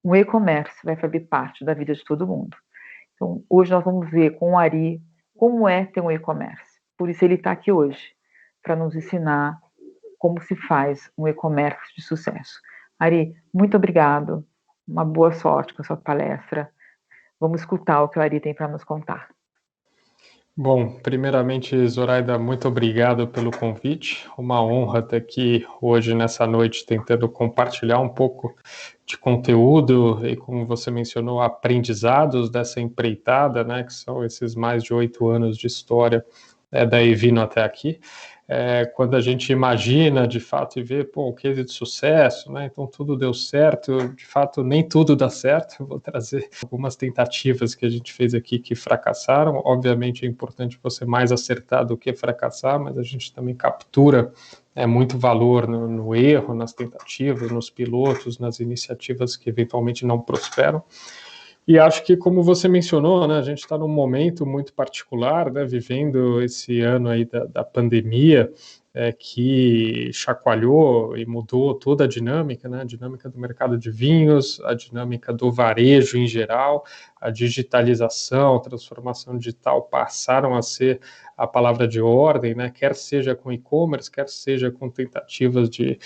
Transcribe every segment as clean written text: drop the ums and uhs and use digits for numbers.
o e-commerce vai fazer parte da vida de todo mundo. Então, hoje nós vamos ver com o Ari como é ter um e-commerce. Por isso ele está aqui hoje, para nos ensinar como se faz um e-commerce de sucesso. Ari, muito obrigado. Uma boa sorte com a sua palestra. Vamos escutar o que o Ari tem para nos contar. Bom, primeiramente, Zoraida, muito obrigado pelo convite. Uma honra estar aqui hoje, nessa noite, tentando compartilhar um pouco de conteúdo e, como você mencionou, aprendizados dessa empreitada, né, que são esses mais de 8 anos de história da Evino até aqui. Quando a gente imagina, de fato, e vê, um case de sucesso, né? Então tudo deu certo, de fato nem tudo dá certo. Eu vou trazer algumas tentativas que a gente fez aqui que fracassaram. Obviamente é importante você mais acertar do que fracassar, mas a gente também captura muito valor no erro, nas tentativas, nos pilotos, nas iniciativas que eventualmente não prosperam. E acho que, como você mencionou, né, a gente está num momento muito particular, né, vivendo esse ano aí da pandemia, que chacoalhou e mudou toda a dinâmica, né, a dinâmica do mercado de vinhos, a dinâmica do varejo em geral, a digitalização, a transformação digital passaram a ser a palavra de ordem, né, quer seja com e-commerce, quer seja com tentativas de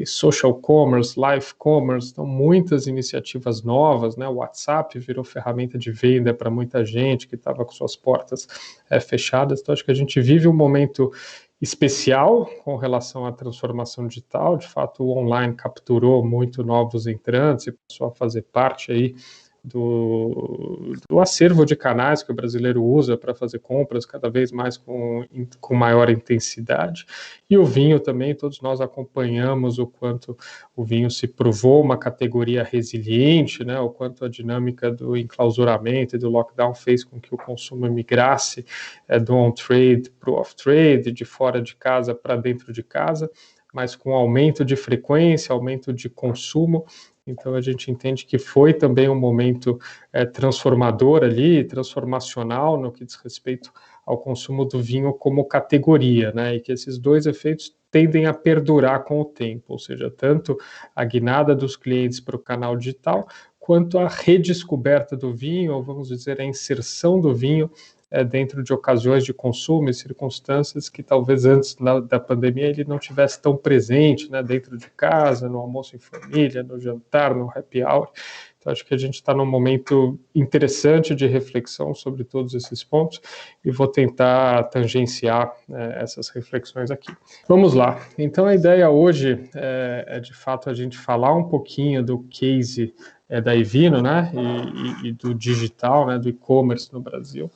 social commerce, live commerce, então muitas iniciativas novas, né, o WhatsApp virou ferramenta de venda para muita gente que estava com suas portas fechadas, então acho que a gente vive um momento especial com relação à transformação digital. De fato, o online capturou muito novos entrantes e passou a fazer parte aí do acervo de canais que o brasileiro usa para fazer compras cada vez mais com maior intensidade. E o vinho também, todos nós acompanhamos o quanto o vinho se provou uma categoria resiliente, né, o quanto a dinâmica do enclausuramento e do lockdown fez com que o consumo migrasse do on-trade para o off-trade, de fora de casa para dentro de casa, mas com aumento de frequência, aumento de consumo. Então a gente entende que foi também um momento transformador ali, transformacional no que diz respeito ao consumo do vinho como categoria, né? E que esses dois efeitos tendem a perdurar com o tempo, ou seja, tanto a guinada dos clientes para o canal digital, quanto a redescoberta do vinho, ou vamos dizer, a inserção do vinho dentro de ocasiões de consumo e circunstâncias que talvez antes da pandemia ele não tivesse tão presente, né, dentro de casa, no almoço em família, no jantar, no happy hour. Então acho que a gente está num momento interessante de reflexão sobre todos esses pontos e vou tentar tangenciar essas reflexões aqui. Vamos lá. Então a ideia hoje é de fato a gente falar um pouquinho do case da Evino, né, e do digital, né, do e-commerce no Brasil.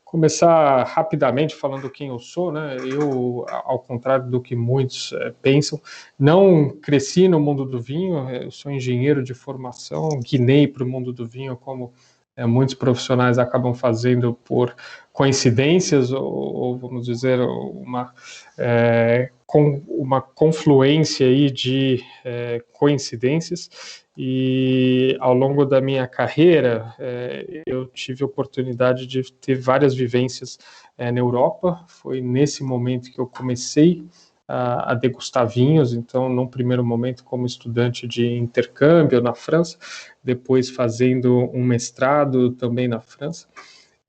Começar rapidamente falando quem eu sou, né? Eu, ao contrário do que muitos pensam, não cresci no mundo do vinho, eu sou engenheiro de formação, guinei para o mundo do vinho como muitos profissionais acabam fazendo por coincidências, ou vamos dizer, uma confluência aí de coincidências. E ao longo da minha carreira, eu tive a oportunidade de ter várias vivências na Europa. Foi nesse momento que eu comecei a degustar vinhos, então, num primeiro momento, como estudante de intercâmbio na França, depois fazendo um mestrado também na França.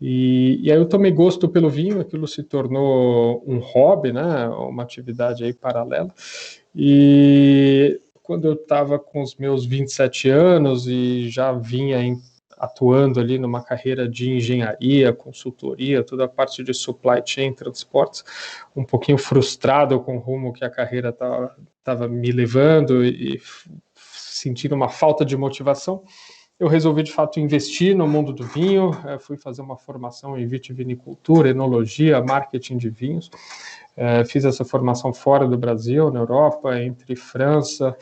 E aí eu tomei gosto pelo vinho, aquilo se tornou um hobby, né, uma atividade aí paralela. E quando eu estava com os meus 27 anos e já vinha atuando ali numa carreira de engenharia, consultoria, toda a parte de supply chain, transportes, um pouquinho frustrado com o rumo que a carreira estava me levando e sentindo uma falta de motivação, eu resolvi, de fato, investir no mundo do vinho, fui fazer uma formação em vitivinicultura, enologia, marketing de vinhos, fiz essa formação fora do Brasil, na Europa, entre França,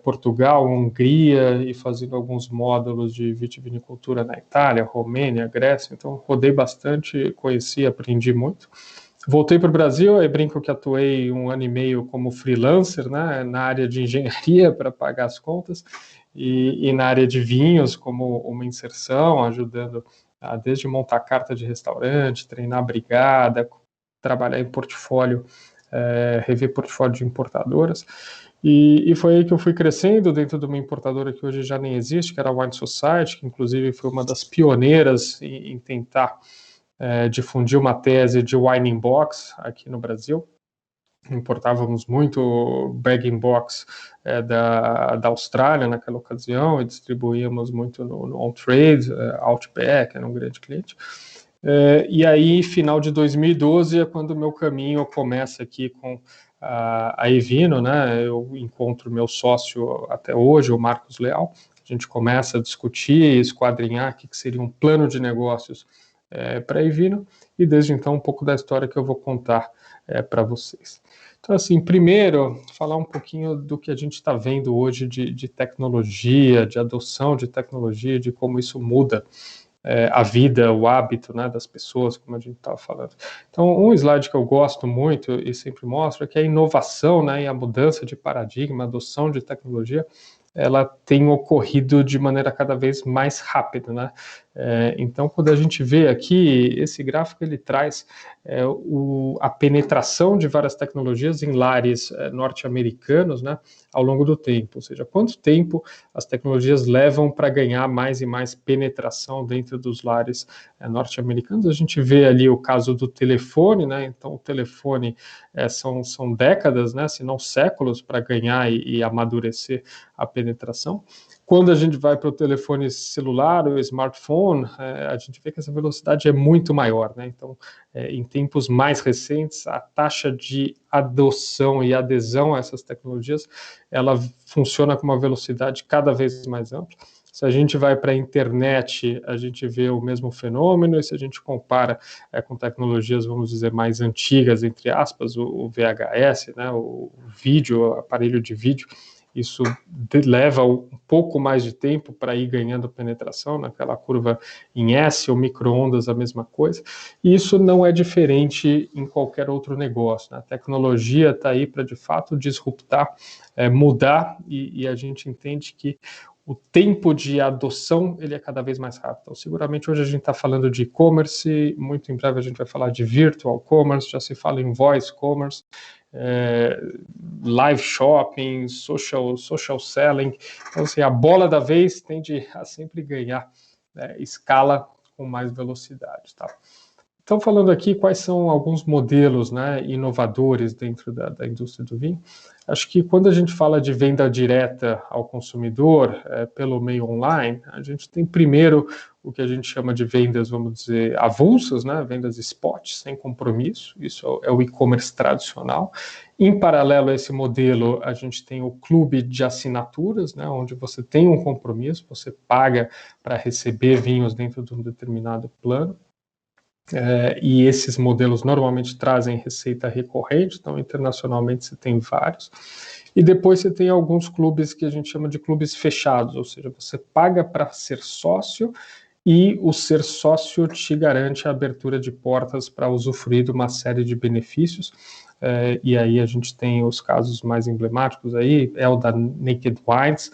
Portugal, Hungria, e fazendo alguns módulos de vitivinicultura na Itália, Romênia, Grécia, então rodei bastante, conheci, aprendi muito. Voltei para o Brasil, aí brinco que atuei 1 ano e meio como freelancer, né, na área de engenharia para pagar as contas, e na área de vinhos como uma inserção, ajudando a desde montar carta de restaurante, treinar brigada, trabalhar em portfólio, rever portfólio de importadoras. E foi aí que eu fui crescendo dentro de uma importadora que hoje já nem existe, que era a Wine Society, que inclusive foi uma das pioneiras em tentar difundir uma tese de wine in box aqui no Brasil. Importávamos muito bag-in-box da Austrália naquela ocasião e distribuíamos muito no on-trade, Outback era um grande cliente. E aí, final de 2012 é quando o meu caminho começa aqui com a Evino, né? Eu encontro meu sócio até hoje, o Marcos Leal. A gente começa a discutir e esquadrinhar o que seria um plano de negócios para a Evino, e desde então um pouco da história que eu vou contar para vocês. Então, assim, primeiro, falar um pouquinho do que a gente está vendo hoje de tecnologia, de adoção de tecnologia, de como isso muda a vida, o hábito, né, das pessoas, como a gente estava falando. Então, um slide que eu gosto muito e sempre mostro é que a inovação, né, e a mudança de paradigma, a adoção de tecnologia, ela tem ocorrido de maneira cada vez mais rápida, né? Então, quando a gente vê aqui, esse gráfico ele traz a penetração de várias tecnologias em lares norte-americanos, né, ao longo do tempo, ou seja, quanto tempo as tecnologias levam para ganhar mais e mais penetração dentro dos lares norte-americanos. A gente vê ali o caso do telefone, né? Então, o telefone são décadas, né, se não séculos, para ganhar e amadurecer a penetração. Quando a gente vai para o telefone celular, o smartphone, a gente vê que essa velocidade é muito maior, né? Então, em tempos mais recentes, a taxa de adoção e adesão a essas tecnologias, ela funciona com uma velocidade cada vez mais ampla. Se a gente vai para a internet, a gente vê o mesmo fenômeno, e se a gente compara com tecnologias, vamos dizer, mais antigas, entre aspas, o VHS, né, o vídeo, o aparelho de vídeo, isso leva um pouco mais de tempo para ir ganhando penetração, naquela curva em S, ou micro-ondas, a mesma coisa. E isso não é diferente em qualquer outro negócio, né? A tecnologia está aí para, de fato, disruptar, mudar, e a gente entende que o tempo de adoção ele é cada vez mais rápido. Então, seguramente hoje a gente está falando de e-commerce, muito em breve a gente vai falar de virtual commerce, já se fala em voice commerce, live shopping, social selling. Então, assim, a bola da vez tende a sempre ganhar escala com mais velocidade, tá? Então, falando aqui quais são alguns modelos, né, inovadores dentro da indústria do vinho, acho que quando a gente fala de venda direta ao consumidor pelo meio online, a gente tem primeiro o que a gente chama de vendas, vamos dizer, avulsas, né, vendas spot, sem compromisso, isso é o e-commerce tradicional. Em paralelo a esse modelo, a gente tem o clube de assinaturas, né, onde você tem um compromisso, você paga para receber vinhos dentro de um determinado plano. E esses modelos normalmente trazem receita recorrente, então internacionalmente você tem vários. E depois você tem alguns clubes que a gente chama de clubes fechados, ou seja, você paga para ser sócio e o ser sócio te garante a abertura de portas para usufruir de uma série de benefícios. E aí a gente tem os casos mais emblemáticos aí, é o da Naked Wines,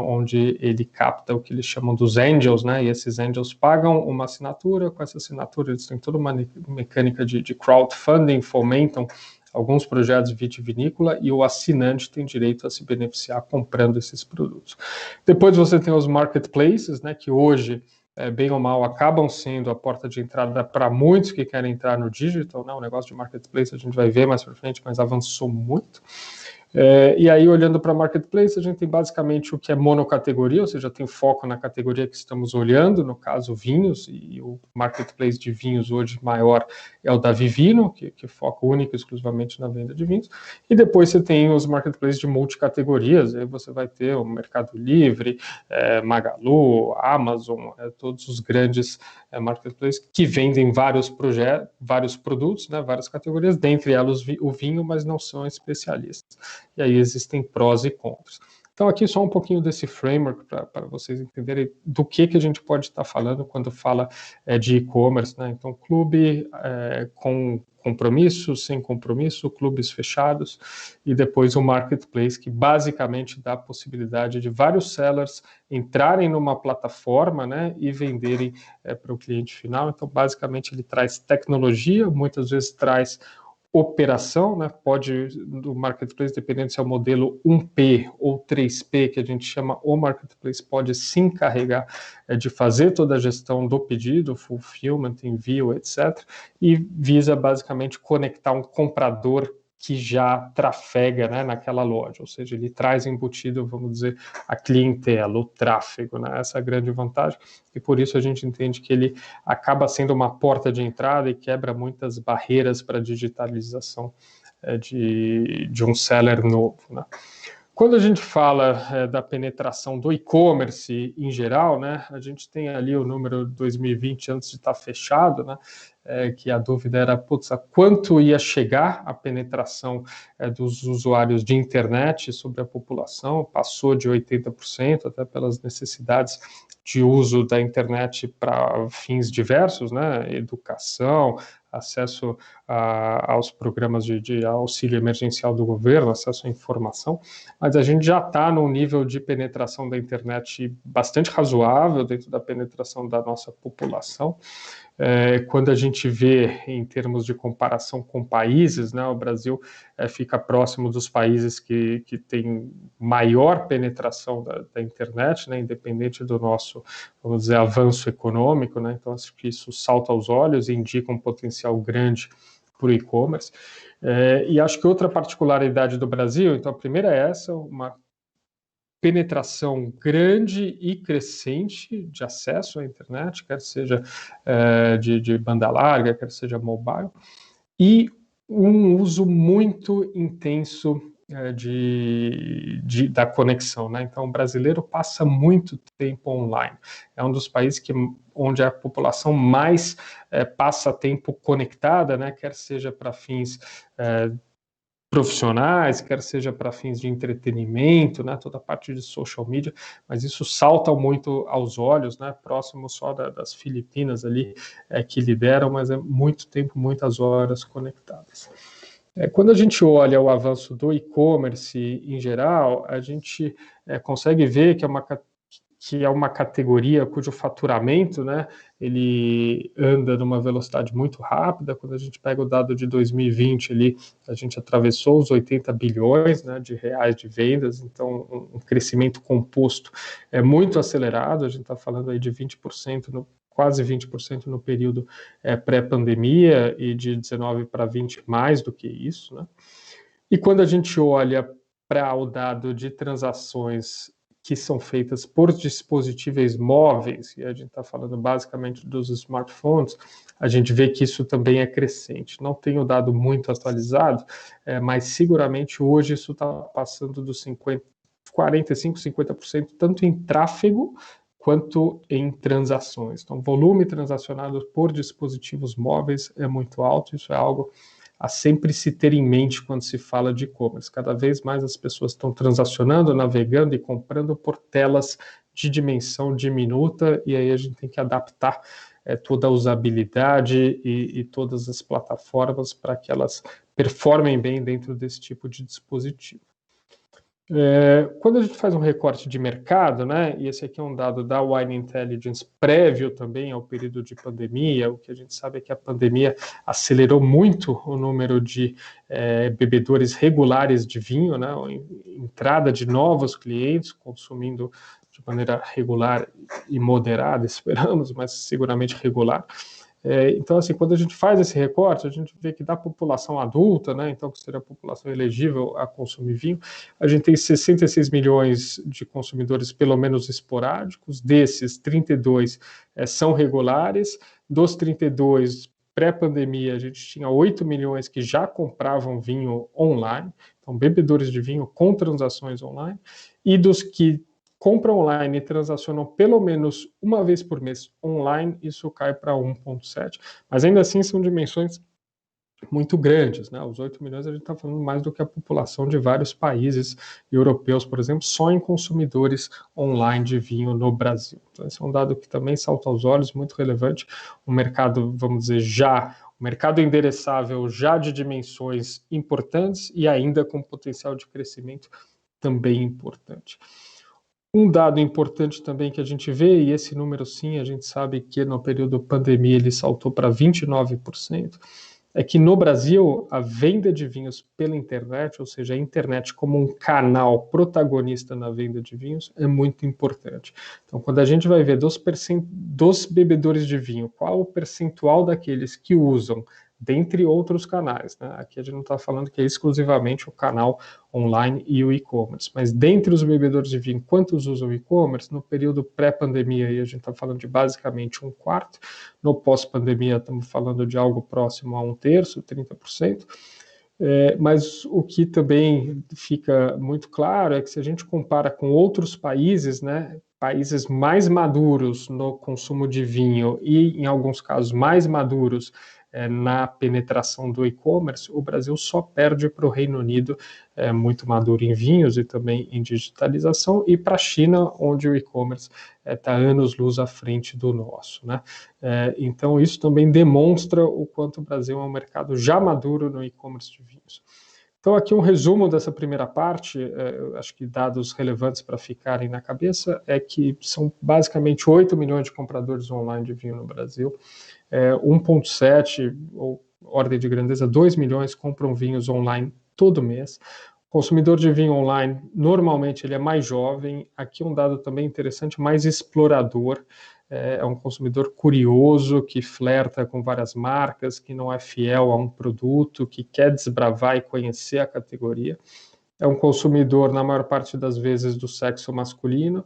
onde ele capta o que eles chamam dos angels, né? E esses angels pagam uma assinatura, com essa assinatura eles têm toda uma mecânica de crowdfunding, fomentam alguns projetos vitivinícola, e o assinante tem direito a se beneficiar comprando esses produtos. Depois você tem os marketplaces, né, que hoje, bem ou mal, acabam sendo a porta de entrada para muitos que querem entrar no digital, né? O negócio de marketplace a gente vai ver mais para frente, mas avançou muito. E aí, olhando para marketplace, a gente tem basicamente o que é monocategoria, ou seja, tem foco na categoria que estamos olhando, no caso vinhos, e o marketplace de vinhos hoje maior é o da Vivino, que foca única e exclusivamente na venda de vinhos. E depois você tem os marketplaces de multicategorias, aí você vai ter o Mercado Livre, Magalu, Amazon, todos os grandes marketplaces que vendem vários produtos, né, várias categorias, dentre elas o vinho, mas não são especialistas. E aí existem prós e contras. Então, aqui só um pouquinho desse framework para vocês entenderem do que a gente pode estar falando quando fala de e-commerce, né? Então, clube com compromisso, sem compromisso, clubes fechados, e depois o marketplace, que basicamente dá a possibilidade de vários sellers entrarem numa plataforma, né, e venderem para o cliente final. Então, basicamente, ele traz tecnologia, muitas vezes traz operação, né? Pode, do marketplace, dependendo se é o modelo 1P ou 3P, que a gente chama, o marketplace pode se encarregar de fazer toda a gestão do pedido, fulfillment, envio, etc., e visa basicamente conectar um comprador que já trafega, né, naquela loja, ou seja, ele traz embutido, vamos dizer, a clientela, o tráfego, né? Essa é a grande vantagem, e por isso a gente entende que ele acaba sendo uma porta de entrada e quebra muitas barreiras para a digitalização de um seller novo, né? Quando a gente fala da penetração do e-commerce em geral, né, a gente tem ali o número de 2020 antes de estar fechado, né, que a dúvida era, putz, a quanto ia chegar a penetração dos usuários de internet sobre a população, passou de 80%, até pelas necessidades de uso da internet para fins diversos, né, educação, acesso aos programas de auxílio emergencial do governo, acesso à informação, mas a gente já está num nível de penetração da internet bastante razoável dentro da penetração da nossa população. Quando a gente vê em termos de comparação com países, né, o Brasil fica próximo dos países que têm maior penetração da internet, né, independente do nosso, vamos dizer, avanço econômico, né, então acho que isso salta aos olhos e indica um potencial grande para o e-commerce. E acho que outra particularidade do Brasil, então a primeira é essa, uma penetração grande e crescente de acesso à internet, quer seja de banda larga, quer seja mobile, e um uso muito intenso da conexão, né? Então, o brasileiro passa muito tempo online. É um dos países onde a população mais passa tempo conectada, né? Quer seja para fins profissionais, quer seja para fins de entretenimento, né, toda a parte de social media, mas isso salta muito aos olhos, né, próximo só das Filipinas ali, que lideram, mas é muito tempo, muitas horas conectadas. Quando a gente olha o avanço do e-commerce em geral, a gente consegue ver que é uma categoria cujo faturamento, né, ele anda numa velocidade muito rápida. Quando a gente pega o dado de 2020 ali, a gente atravessou os 80 bilhões, né, de reais de vendas, então um crescimento composto muito acelerado. A gente está falando aí de 20%, quase 20% no período pré-pandemia, e de 19 para 20 mais do que isso, né? E quando a gente olha para o dado de transações que são feitas por dispositivos móveis, e a gente está falando basicamente dos smartphones, a gente vê que isso também é crescente. Não tenho dado muito atualizado, mas seguramente hoje isso está passando dos 45%, 50%, tanto em tráfego quanto em transações. Então, o volume transacionado por dispositivos móveis é muito alto. Isso é algo a sempre se ter em mente quando se fala de e-commerce. Cada vez mais as pessoas estão transacionando, navegando e comprando por telas de dimensão diminuta, e aí a gente tem que adaptar toda a usabilidade e todas as plataformas para que elas performem bem dentro desse tipo de dispositivo. Quando a gente faz um recorte de mercado, né, e esse aqui é um dado da Wine Intelligence prévio também ao período de pandemia, o que a gente sabe é que a pandemia acelerou muito o número de bebedores regulares de vinho, né, entrada de novos clientes consumindo de maneira regular e moderada, esperamos, mas seguramente regular. Então, assim, quando a gente faz esse recorte, a gente vê que da população adulta, né, então que seria a população elegível a consumir vinho, a gente tem 66 milhões de consumidores pelo menos esporádicos. Desses, 32 são regulares. Dos 32, pré-pandemia, a gente tinha 8 milhões que já compravam vinho online, então bebedores de vinho com transações online, e dos que compram online e transacionam pelo menos uma vez por mês online, isso cai para 1,7, mas ainda assim são dimensões muito grandes, né? Os 8 milhões a gente está falando mais do que a população de vários países europeus, por exemplo, só em consumidores online de vinho no Brasil. Então, esse é um dado que também salta aos olhos, muito relevante. O mercado, vamos dizer, o mercado endereçável já de dimensões importantes e ainda com potencial de crescimento também importante. Um dado importante também que a gente vê, e esse número sim, a gente sabe que no período pandemia ele saltou para 29%, é que no Brasil a venda de vinhos pela internet, ou seja, a internet como um canal protagonista na venda de vinhos, é muito importante. Então, quando a gente vai ver dos bebedores de vinho, qual o percentual daqueles que usam, dentre outros canais, né? Aqui a gente não está falando que é exclusivamente o canal online e o e-commerce, mas dentre os bebedores de vinho, quantos usam e-commerce? No período pré-pandemia, a gente está falando de basicamente 1/4, no pós-pandemia estamos falando de algo próximo a 1/3, 30%, mas o que também fica muito claro é que se a gente compara com outros países, né, países mais maduros no consumo de vinho e, em alguns casos, mais maduros na penetração do e-commerce, o Brasil só perde para o Reino Unido, muito maduro em vinhos e também em digitalização, e para a China, onde o e-commerce está anos-luz à frente do nosso, né? Então, isso também demonstra o quanto o Brasil é um mercado já maduro no e-commerce de vinhos. Então, aqui um resumo dessa primeira parte, acho que dados relevantes para ficarem na cabeça, é que são basicamente 8 milhões de compradores online de vinho no Brasil, 1,7, ou ordem de grandeza, 2 milhões compram vinhos online todo mês. O consumidor de vinho online, normalmente, ele é mais jovem, aqui um dado também interessante, mais explorador, é um consumidor curioso, que flerta com várias marcas, que não é fiel a um produto, que quer desbravar e conhecer a categoria. É um consumidor, na maior parte das vezes, do sexo masculino,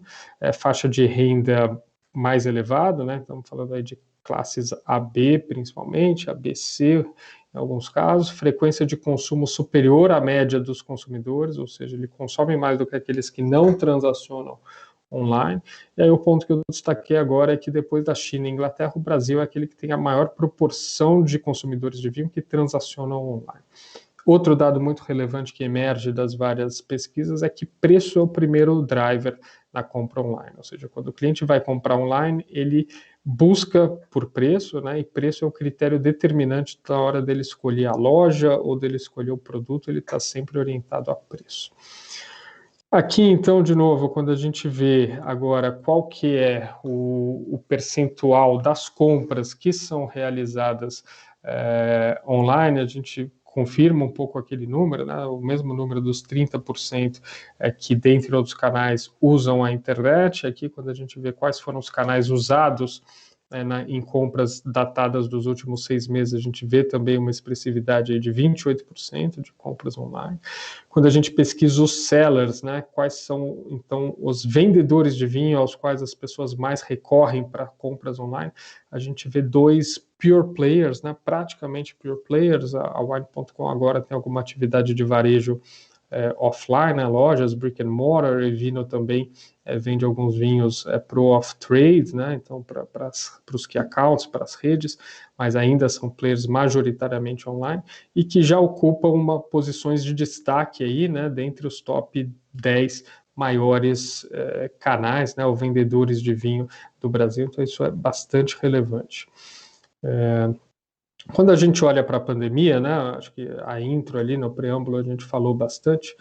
faixa de renda mais elevada, né? Estamos falando aí de classes AB, principalmente, ABC, em alguns casos, frequência de consumo superior à média dos consumidores, ou seja, ele consome mais do que aqueles que não transacionam online. E aí o ponto que eu destaquei agora é que depois da China e Inglaterra, o Brasil é aquele que tem a maior proporção de consumidores de vinho que transacionam online. Outro dado muito relevante que emerge das várias pesquisas é que preço é o primeiro driver na compra online, ou seja, quando o cliente vai comprar online, ele busca por preço, né, e preço é o critério determinante na hora dele escolher a loja ou dele escolher o produto, ele está sempre orientado a preço. Aqui, então, de novo, quando a gente vê agora qual que é o percentual das compras que são realizadas online, a gente confirma um pouco aquele número, né, o mesmo número dos 30% que, dentre outros canais, usam a internet. Aqui, quando a gente vê quais foram os canais usados em compras datadas dos últimos 6 meses, a gente vê também uma expressividade aí de 28% de compras online. Quando a gente pesquisa os sellers, né, quais são, então, os vendedores de vinho aos quais as pessoas mais recorrem para compras online, a gente vê 2 pure players, né, praticamente pure players. A Wine.com agora tem alguma atividade de varejo offline, né, lojas, brick and mortar, e Vino também vende alguns vinhos para o off-trade, né, então para os key accounts, para as redes, mas ainda são players majoritariamente online e que já ocupam posições de destaque aí, né, dentre os top 10 maiores canais, né, ou vendedores de vinho do Brasil, então isso é bastante relevante. Quando a gente olha para a pandemia, né, acho que a intro ali no preâmbulo a gente falou bastante,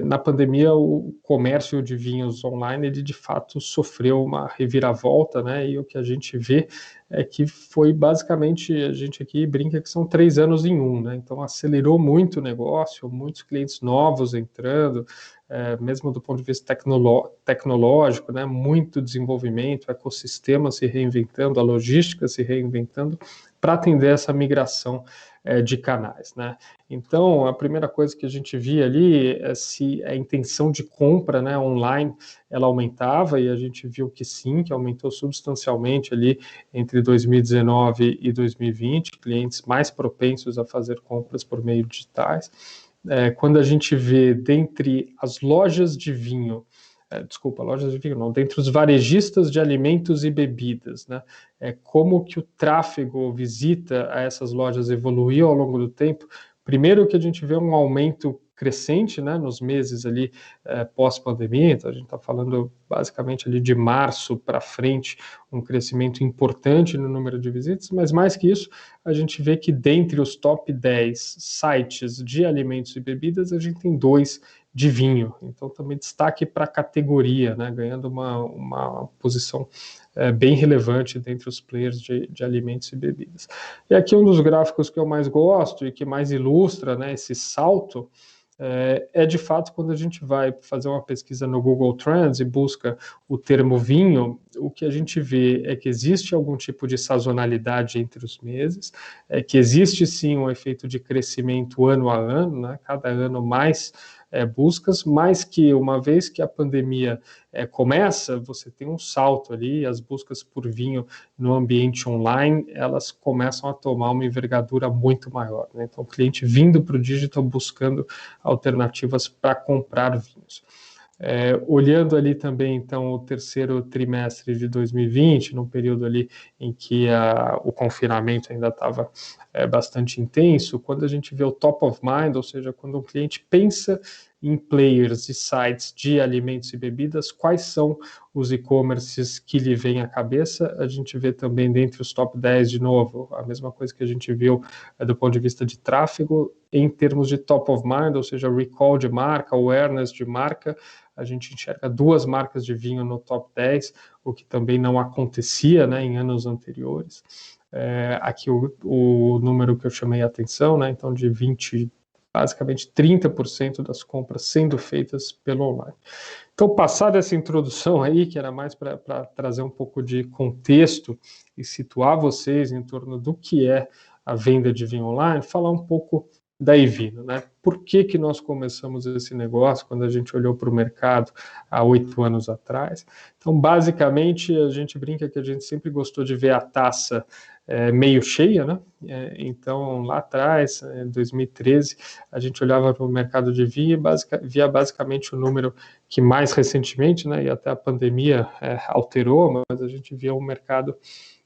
na pandemia o comércio de vinhos online, ele de fato sofreu uma reviravolta, né, e o que a gente vê é que foi basicamente, a gente aqui brinca que são 3 anos em um, né, então acelerou muito o negócio, muitos clientes novos entrando, mesmo do ponto de vista tecnológico, né, muito desenvolvimento, o ecossistema se reinventando, a logística se reinventando, para atender essa migração de canais, né? Então, a primeira coisa que a gente via ali é se a intenção de compra, né, online, ela aumentava, e a gente viu que sim, que aumentou substancialmente ali entre 2019 e 2020, clientes mais propensos a fazer compras por meio digitais. Quando a gente vê dentre as lojas de vinho, lojas de vinho não, dentre os varejistas de alimentos e bebidas, né, como que o tráfego, visita a essas lojas evoluiu ao longo do tempo. Primeiro que a gente vê um aumento crescente, né, nos meses ali pós-pandemia, então a gente está falando basicamente ali de março para frente, um crescimento importante no número de visitas, mas mais que isso, a gente vê que dentre os top 10 sites de alimentos e bebidas, a gente tem 2 de vinho. Então, também destaque para a categoria, né, ganhando uma posição bem relevante dentre os players de alimentos e bebidas. E aqui um dos gráficos que eu mais gosto e que mais ilustra, né, esse salto, de fato quando a gente vai fazer uma pesquisa no Google Trends e busca o termo vinho, o que a gente vê é que existe algum tipo de sazonalidade entre os meses, que existe sim um efeito de crescimento ano a ano, né, cada ano mais buscas, mas que uma vez que a pandemia começa, você tem um salto ali, as buscas por vinho no ambiente online, elas começam a tomar uma envergadura muito maior, né? Então, o cliente vindo para o digital buscando alternativas para comprar vinhos. Olhando ali também, então, o terceiro trimestre de 2020, num período ali em que o confinamento ainda estava bastante intenso, quando a gente vê o top of mind, ou seja, quando o cliente pensa em players e sites de alimentos e bebidas, quais são os e-commerces que lhe vêm à cabeça? A gente vê também dentre os top 10, de novo, a mesma coisa que a gente viu do ponto de vista de tráfego, em termos de top of mind, ou seja, recall de marca, awareness de marca, a gente enxerga 2 marcas de vinho no top 10, o que também não acontecia, né, em anos anteriores. Aqui o número que eu chamei a atenção, né, então de basicamente 30% das compras sendo feitas pelo online. Então, passada essa introdução aí, que era mais para trazer um pouco de contexto e situar vocês em torno do que é a venda de vinho online, falar um pouco da Evino, né? Por que nós começamos esse negócio quando a gente olhou para o mercado há 8 anos atrás? Então, basicamente, a gente brinca que a gente sempre gostou de ver a taça meio cheia, né? Então, lá atrás, em 2013, a gente olhava para o mercado de vinho e via basicamente o número que mais recentemente, né, e até a pandemia alterou, mas a gente via um mercado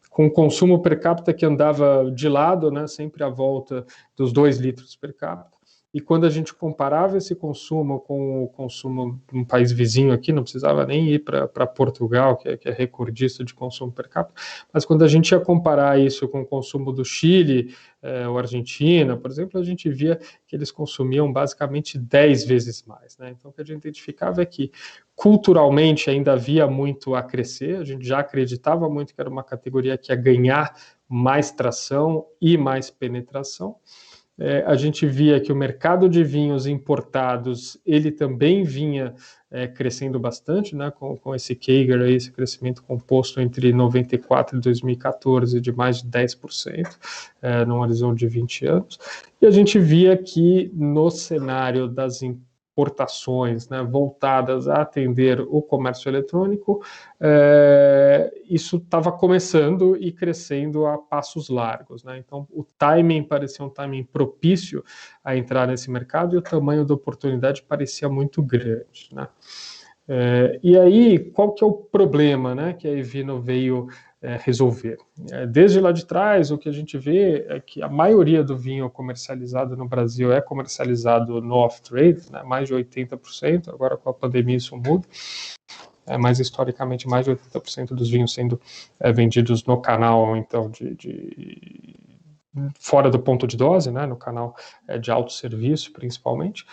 com consumo per capita que andava de lado, né, sempre à volta dos 2 litros per capita. E quando a gente comparava esse consumo com o consumo de um país vizinho aqui, não precisava nem ir para Portugal, que é recordista de consumo per capita, mas quando a gente ia comparar isso com o consumo do Chile, ou Argentina, por exemplo, a gente via que eles consumiam basicamente 10 vezes mais, né? Então, o que a gente identificava é que culturalmente ainda havia muito a crescer, a gente já acreditava muito que era uma categoria que ia ganhar mais tração e mais penetração. A gente via que o mercado de vinhos importados, ele também vinha crescendo bastante, né, com esse CAGR, aí, esse crescimento composto entre 94 e 2014 de mais de 10%, num horizonte de 20 anos. E a gente via que no cenário das importações, né, voltadas a atender o comércio eletrônico, isso estava começando e crescendo a passos largos, né? Então, o timing parecia um timing propício a entrar nesse mercado e o tamanho da oportunidade parecia muito grande, né? E aí, qual que é o problema, né, que a Evino veio resolver? Desde lá de trás, o que a gente vê é que a maioria do vinho comercializado no Brasil é comercializado no off-trade, né, mais de 80%, agora com a pandemia isso muda, mas historicamente mais de 80% dos vinhos sendo vendidos no canal, então, fora do ponto de dose, né, no canal de autosserviço, principalmente.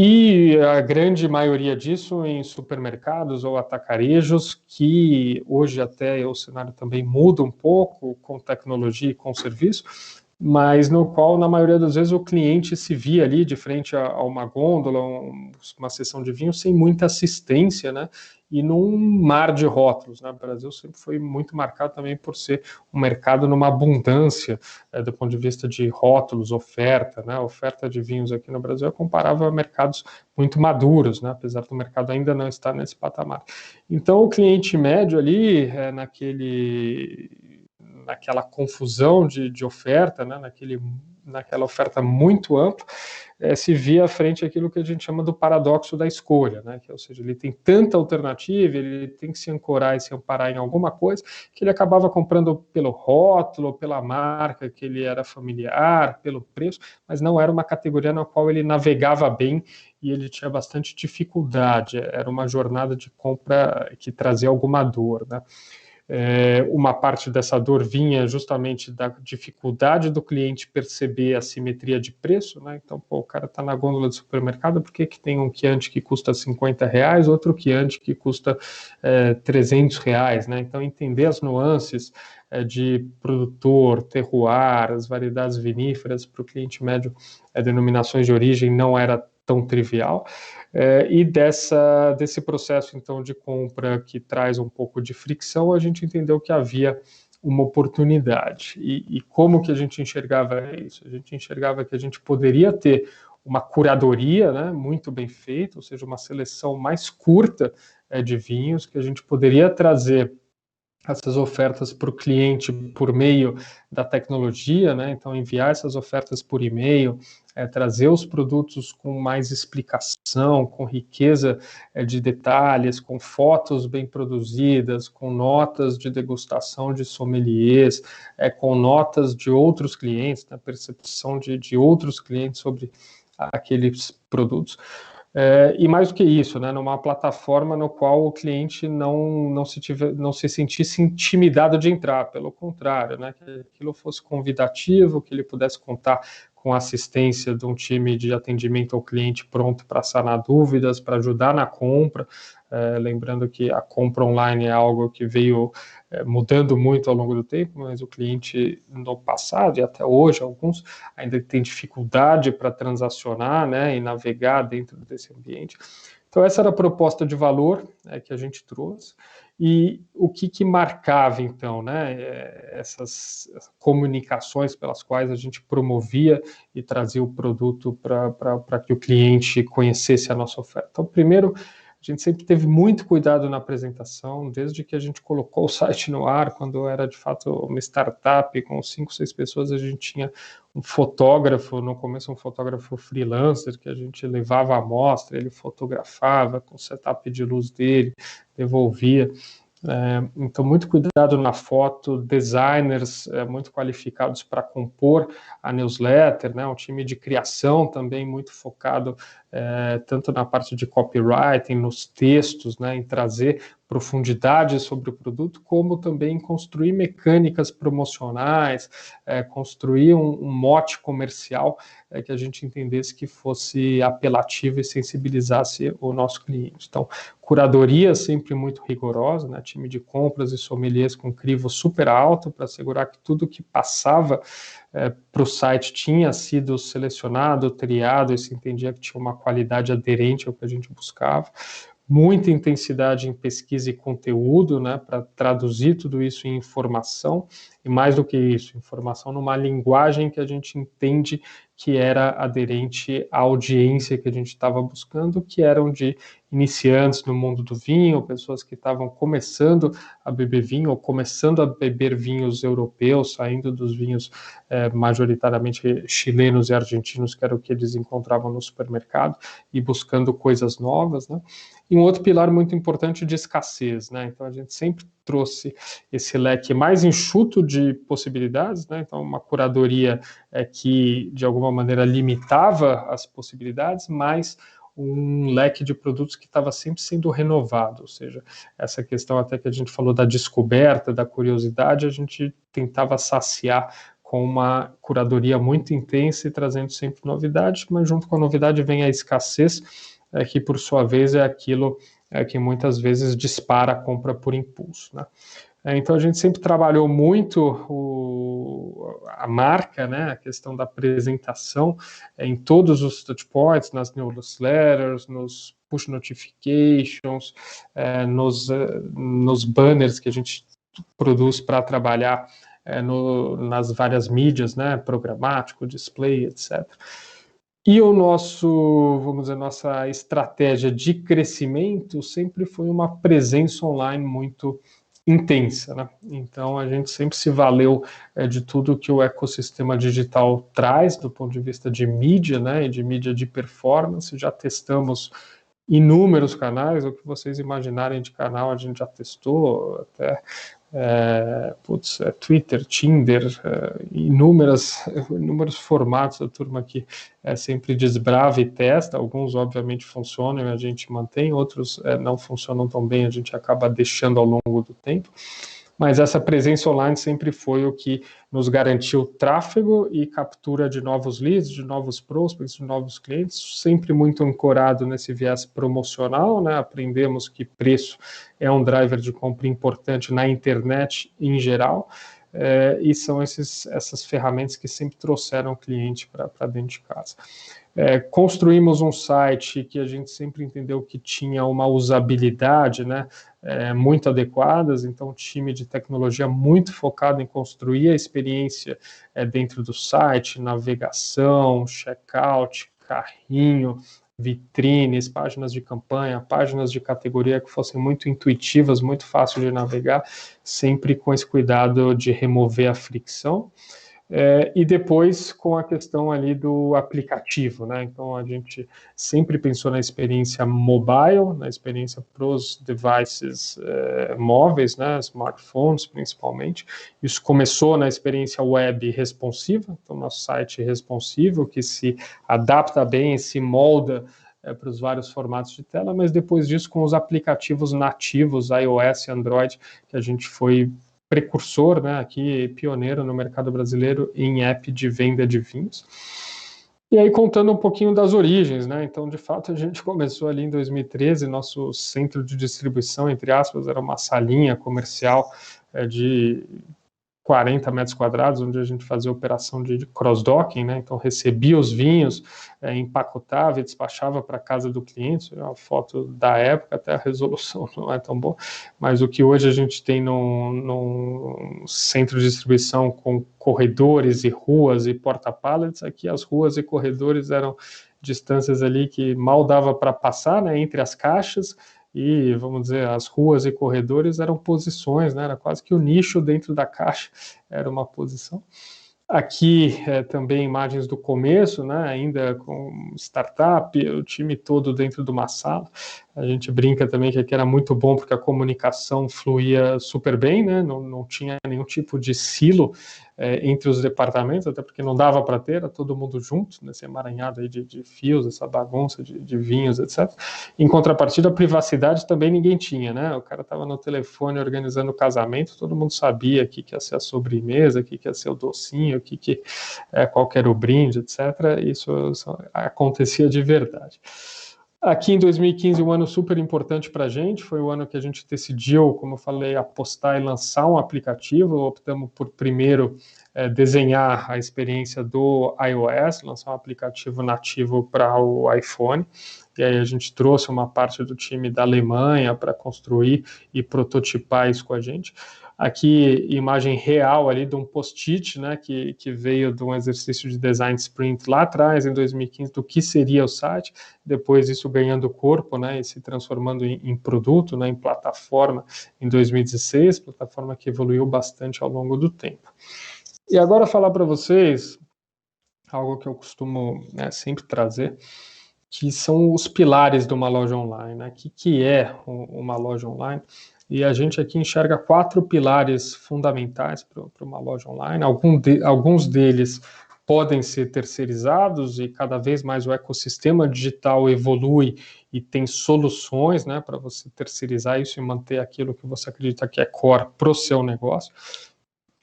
E a grande maioria disso em supermercados ou atacarejos, que hoje até o cenário também muda um pouco com tecnologia e com serviço, mas no qual, na maioria das vezes, o cliente se via ali de frente a uma gôndola, uma seção de vinho, sem muita assistência, né? E num mar de rótulos, né? O Brasil sempre foi muito marcado também por ser um mercado numa abundância do ponto de vista de rótulos, oferta, né? A oferta de vinhos aqui no Brasil é comparável a mercados muito maduros, né? Apesar do mercado ainda não estar nesse patamar. Então, o cliente médio ali, naquela confusão de oferta, né, naquela oferta muito ampla, se via à frente aquilo que a gente chama do paradoxo da escolha, né, ou seja, ele tem tanta alternativa, ele tem que se ancorar e se amparar em alguma coisa, que ele acabava comprando pelo rótulo, pela marca, que ele era familiar, pelo preço, mas não era uma categoria na qual ele navegava bem e ele tinha bastante dificuldade, era uma jornada de compra que trazia alguma dor, né. Uma parte dessa dor vinha justamente da dificuldade do cliente perceber a simetria de preço, né? Então, o cara está na gôndola do supermercado, por que tem um quiante que custa R$50, outro quiante que custa R$300, né? Então, entender as nuances de produtor, terroir, as variedades viníferas para o cliente médio, denominações de origem, não era tão trivial. E desse processo, então, de compra que traz um pouco de fricção, a gente entendeu que havia uma oportunidade. E como que a gente enxergava isso? A gente enxergava que a gente poderia ter uma curadoria, né, muito bem feita, ou seja, uma seleção mais curta de vinhos, que a gente poderia trazer essas ofertas para o cliente por meio da tecnologia, né? Então enviar essas ofertas por e-mail, trazer os produtos com mais explicação, com riqueza de detalhes, com fotos bem produzidas, com notas de degustação de sommeliers, com notas de outros clientes, na percepção de outros clientes sobre aqueles produtos. E mais do que isso, né, numa plataforma no qual o cliente não se sentisse intimidado de entrar, pelo contrário, né, que aquilo fosse convidativo, que ele pudesse contar com a assistência de um time de atendimento ao cliente pronto para sanar dúvidas, para ajudar na compra. Lembrando que a compra online é algo que veio mudando muito ao longo do tempo, mas o cliente no passado e até hoje, alguns ainda tem dificuldade para transacionar, né, e navegar dentro desse ambiente. Então essa era a proposta de valor que a gente trouxe. E o que marcava, então, né, essas comunicações pelas quais a gente promovia e trazia o produto para que o cliente conhecesse a nossa oferta. Então, primeiro, a gente sempre teve muito cuidado na apresentação, desde que a gente colocou o site no ar, quando era de fato uma startup com 5, 6 pessoas, a gente tinha um fotógrafo, no começo um fotógrafo freelancer, que a gente levava a amostra, ele fotografava com o setup de luz dele, devolvia. Então, muito cuidado na foto, designers muito qualificados para compor a newsletter, né? Um time de criação também muito focado tanto na parte de copywriting, nos textos, né? Em trazer profundidade sobre o produto, como também em construir mecânicas promocionais, construir um mote comercial que a gente entendesse que fosse apelativo e sensibilizasse o nosso cliente. Então, curadoria sempre muito rigorosa, né? Time de compras e sommeliers com crivo super alto para assegurar que tudo que passava para o site tinha sido selecionado, triado, e se entendia que tinha uma qualidade aderente ao que a gente buscava. Muita intensidade em pesquisa e conteúdo, né, para traduzir tudo isso em informação, e mais do que isso, informação numa linguagem que a gente entende que era aderente à audiência que a gente estava buscando, que eram de iniciantes no mundo do vinho, pessoas que estavam começando a beber vinho, ou começando a beber vinhos europeus, saindo dos vinhos majoritariamente chilenos e argentinos, que era o que eles encontravam no supermercado, e buscando coisas novas, né? E um outro pilar muito importante de escassez, né? Então a gente sempre trouxe esse leque mais enxuto de possibilidades, né? Então uma curadoria que de alguma maneira limitava as possibilidades, mas um leque de produtos que estava sempre sendo renovado, ou seja, essa questão até que a gente falou da descoberta, da curiosidade, a gente tentava saciar com uma curadoria muito intensa e trazendo sempre novidades, mas junto com a novidade vem a escassez, que por sua vez é aquilo que muitas vezes dispara a compra por impulso, né? Então a gente sempre trabalhou muito a marca, né, a questão da apresentação em todos os touchpoints, nas newsletters, nos push notifications, nos banners que a gente produz para trabalhar nas várias mídias, né, programático, display, etc. E vamos dizer, nossa estratégia de crescimento sempre foi uma presença online muito intensa, né? Então a gente sempre se valeu de tudo que o ecossistema digital traz do ponto de vista de mídia, né, e de mídia de performance. Já testamos inúmeros canais, o que vocês imaginarem de canal a gente já testou, até Twitter, Tinder, inúmeros formatos. A turma que sempre desbrava e testa. Alguns obviamente funcionam e a gente mantém, outros não funcionam tão bem, a gente acaba deixando ao longo do tempo. Mas essa presença online sempre foi o que nos garantiu tráfego e captura de novos leads, de novos prospects, de novos clientes, sempre muito ancorado nesse viés promocional, né? Aprendemos que preço é um driver de compra importante na internet em geral, e são essas ferramentas que sempre trouxeram o cliente para dentro de casa. Construímos um site que a gente sempre entendeu que tinha uma usabilidade, né, muito adequadas, então time de tecnologia muito focado em construir a experiência dentro do site, navegação, checkout, carrinho, vitrines, páginas de campanha, páginas de categoria que fossem muito intuitivas, muito fácil de navegar, sempre com esse cuidado de remover a fricção. E depois com a questão ali do aplicativo, né? Então a gente sempre pensou na experiência mobile, na experiência para os devices móveis, né? Smartphones principalmente. Isso começou na experiência web responsiva, então nosso site responsivo que se adapta bem, se molda para os vários formatos de tela, mas depois disso com os aplicativos nativos iOS e Android que a gente foi precursor, né, aqui pioneiro no mercado brasileiro em app de venda de vinhos. E aí contando um pouquinho das origens, né, então de fato a gente começou ali em 2013, nosso centro de distribuição, entre aspas, era uma salinha comercial de 40 metros quadrados, onde a gente fazia operação de cross-docking, né? Então recebia os vinhos, empacotava e despachava para a casa do cliente, uma foto da época, até a resolução não é tão boa, mas o que hoje a gente tem num centro de distribuição com corredores e ruas e porta-pallets, aqui as ruas e corredores eram distâncias ali que mal dava para passar, né, entre as caixas, e, vamos dizer, as ruas e corredores eram posições, né? Era quase que o nicho dentro da caixa, era uma posição. Aqui também imagens do começo, né? Ainda com startup, o time todo dentro de uma sala. A gente brinca também que aqui era muito bom porque a comunicação fluía super bem, né? Não tinha nenhum tipo de silo entre os departamentos, até porque não dava para ter, era todo mundo junto, nesse emaranhado aí de fios, essa bagunça de vinhos, etc. Em contrapartida, a privacidade também ninguém tinha, né? O cara estava no telefone organizando o casamento, todo mundo sabia o que ia ser a sobremesa, o que ia ser o docinho, qual que era o brinde, etc. Isso acontecia de verdade. Aqui em 2015, um ano super importante para a gente, foi o ano que a gente decidiu, como eu falei, apostar e lançar um aplicativo. Optamos por primeiro desenhar a experiência do iOS, lançar um aplicativo nativo para o iPhone. E aí a gente trouxe uma parte do time da Alemanha para construir e prototipar isso com a gente. Aqui, imagem real ali de um post-it, né, que veio de um exercício de design sprint lá atrás, em 2015, do que seria o site, depois isso ganhando corpo, né, e se transformando em produto, né, em plataforma em 2016, plataforma que evoluiu bastante ao longo do tempo. E agora falar para vocês algo que eu costumo sempre trazer, que são os pilares de uma loja online, né? O que é uma loja online? E a gente aqui enxerga 4 pilares fundamentais para uma loja online. Alguns deles podem ser terceirizados e cada vez mais o ecossistema digital evolui e tem soluções, né, para você terceirizar isso e manter aquilo que você acredita que é core para o seu negócio.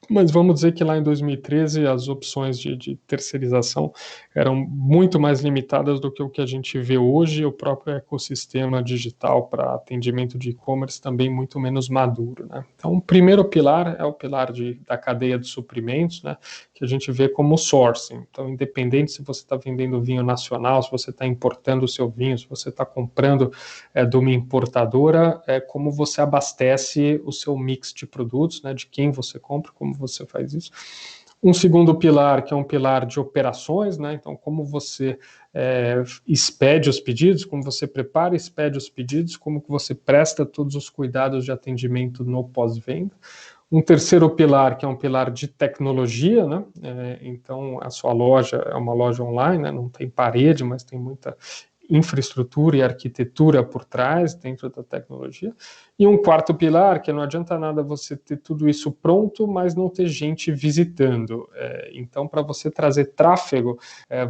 Mas vamos dizer que lá em 2013 as opções de terceirização eram muito mais limitadas do que o que a gente vê hoje, e o próprio ecossistema digital para atendimento de e-commerce também muito menos maduro, né? Então, o primeiro pilar é o pilar da cadeia de suprimentos, né, que a gente vê como sourcing. Então, independente se você está vendendo vinho nacional, se você está importando o seu vinho, se você está comprando de uma importadora, como você abastece o seu mix de produtos, né, de quem você compra, como você faz isso. Um segundo pilar, que é um pilar de operações, né? Então, como você expede os pedidos, como você prepara e expede os pedidos, como que você presta todos os cuidados de atendimento no pós-venda. Um terceiro pilar, que é um pilar de tecnologia, né? Então, a sua loja é uma loja online, né? Não tem parede, mas tem muita infraestrutura e arquitetura por trás, dentro da tecnologia. E um quarto pilar, que não adianta nada você ter tudo isso pronto, mas não ter gente visitando. Então, para você trazer tráfego,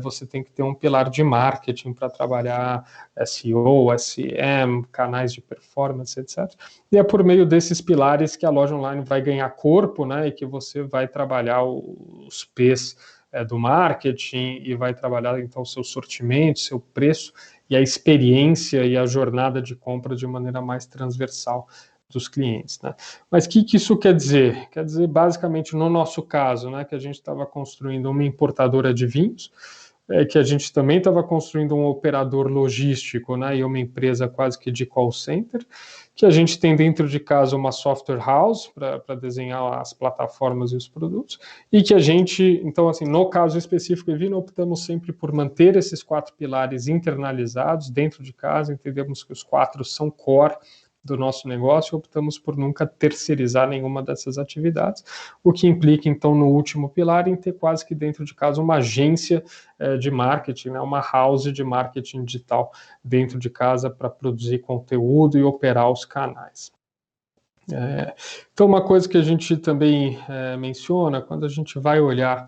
você tem que ter um pilar de marketing para trabalhar SEO, SEM, canais de performance, etc. E é por meio desses pilares que a loja online vai ganhar corpo, né, e que você vai trabalhar os P's do marketing e vai trabalhar então o seu sortimento, seu preço e a experiência e a jornada de compra de maneira mais transversal dos clientes, né? Mas o que isso quer dizer? Quer dizer, basicamente, no nosso caso, né, que a gente estava construindo uma importadora de vinhos, que a gente também estava construindo um operador logístico, né, e uma empresa quase que de call center, que a gente tem dentro de casa uma software house para desenhar as plataformas e os produtos, e que a gente, então, assim, no caso específico Evino, optamos sempre por manter esses 4 pilares internalizados dentro de casa, entendemos que os 4 são core do nosso negócio, optamos por nunca terceirizar nenhuma dessas atividades, o que implica, então, no último pilar, em ter quase que dentro de casa uma agência de marketing, né, uma house de marketing digital dentro de casa para produzir conteúdo e operar os canais. Então, uma coisa que a gente também menciona, quando a gente vai olhar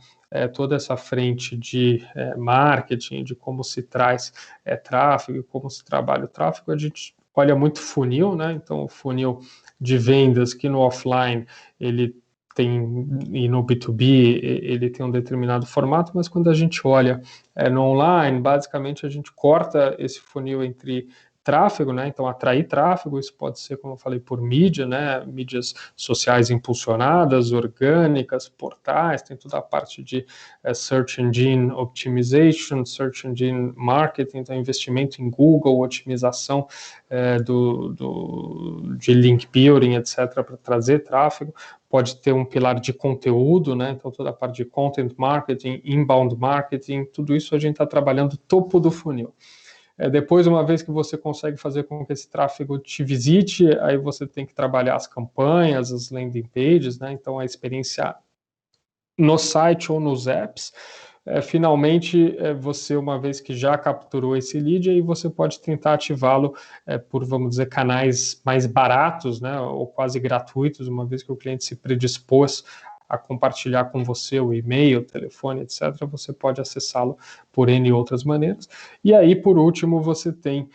toda essa frente de marketing, de como se traz tráfego, como se trabalha o tráfego, a gente olha muito funil, né? Então, o funil de vendas que no offline ele tem, e no B2B ele tem um determinado formato, mas quando a gente olha no online, basicamente a gente corta esse funil entre tráfego, né? Então, atrair tráfego, isso pode ser, como eu falei, por mídia, né? Mídias sociais impulsionadas, orgânicas, portais, tem toda a parte de Search Engine Optimization, Search Engine Marketing, então investimento em Google, otimização de link building, etc., para trazer tráfego. Pode ter um pilar de conteúdo, né? Então, toda a parte de content marketing, inbound marketing, tudo isso a gente está trabalhando topo do funil. Depois, uma vez que você consegue fazer com que esse tráfego te visite, aí você tem que trabalhar as campanhas, as landing pages, né? Então, a experiência no site ou nos apps. Finalmente, você, uma vez que já capturou esse lead, aí você pode tentar ativá-lo por, vamos dizer, canais mais baratos, né? Ou quase gratuitos, uma vez que o cliente se predispôs a compartilhar com você o e-mail, o telefone, etc., você pode acessá-lo por N outras maneiras. E aí, por último, você tem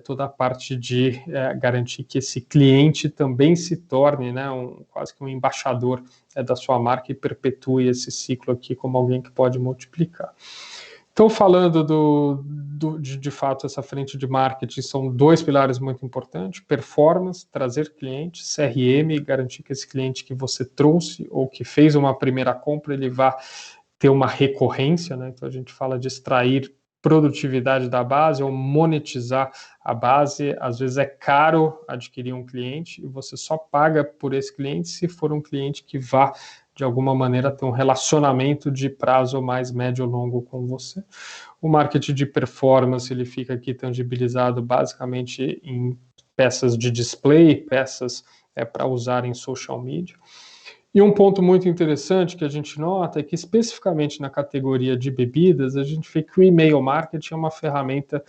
toda a parte de garantir que esse cliente também se torne, né, quase que um embaixador da sua marca e perpetue esse ciclo aqui como alguém que pode multiplicar. Então, falando de fato, essa frente de marketing, são 2 pilares muito importantes: performance, trazer clientes, CRM, garantir que esse cliente que você trouxe ou que fez uma primeira compra, ele vá ter uma recorrência, né? Então, a gente fala de extrair produtividade da base ou monetizar a base. Às vezes é caro adquirir um cliente e você só paga por esse cliente se for um cliente que vá de alguma maneira ter um relacionamento de prazo mais médio ou longo com você. O marketing de performance, ele fica aqui tangibilizado basicamente em peças de display, peças para usar em social media. E um ponto muito interessante que a gente nota é que, especificamente na categoria de bebidas, a gente vê que o e-mail marketing é uma ferramenta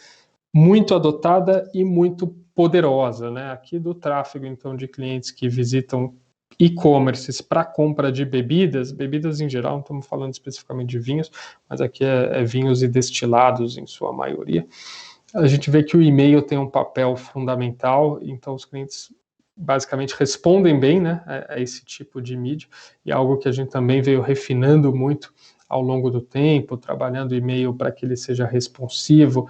muito adotada e muito poderosa, né? Aqui do tráfego, então, de clientes que visitam e-commerces para compra de bebidas em geral, não estamos falando especificamente de vinhos, mas aqui é vinhos e destilados em sua maioria. A gente vê que o e-mail tem um papel fundamental, então os clientes basicamente respondem bem, né, a esse tipo de mídia, e é algo que a gente também veio refinando muito ao longo do tempo, trabalhando e-mail para que ele seja responsivo,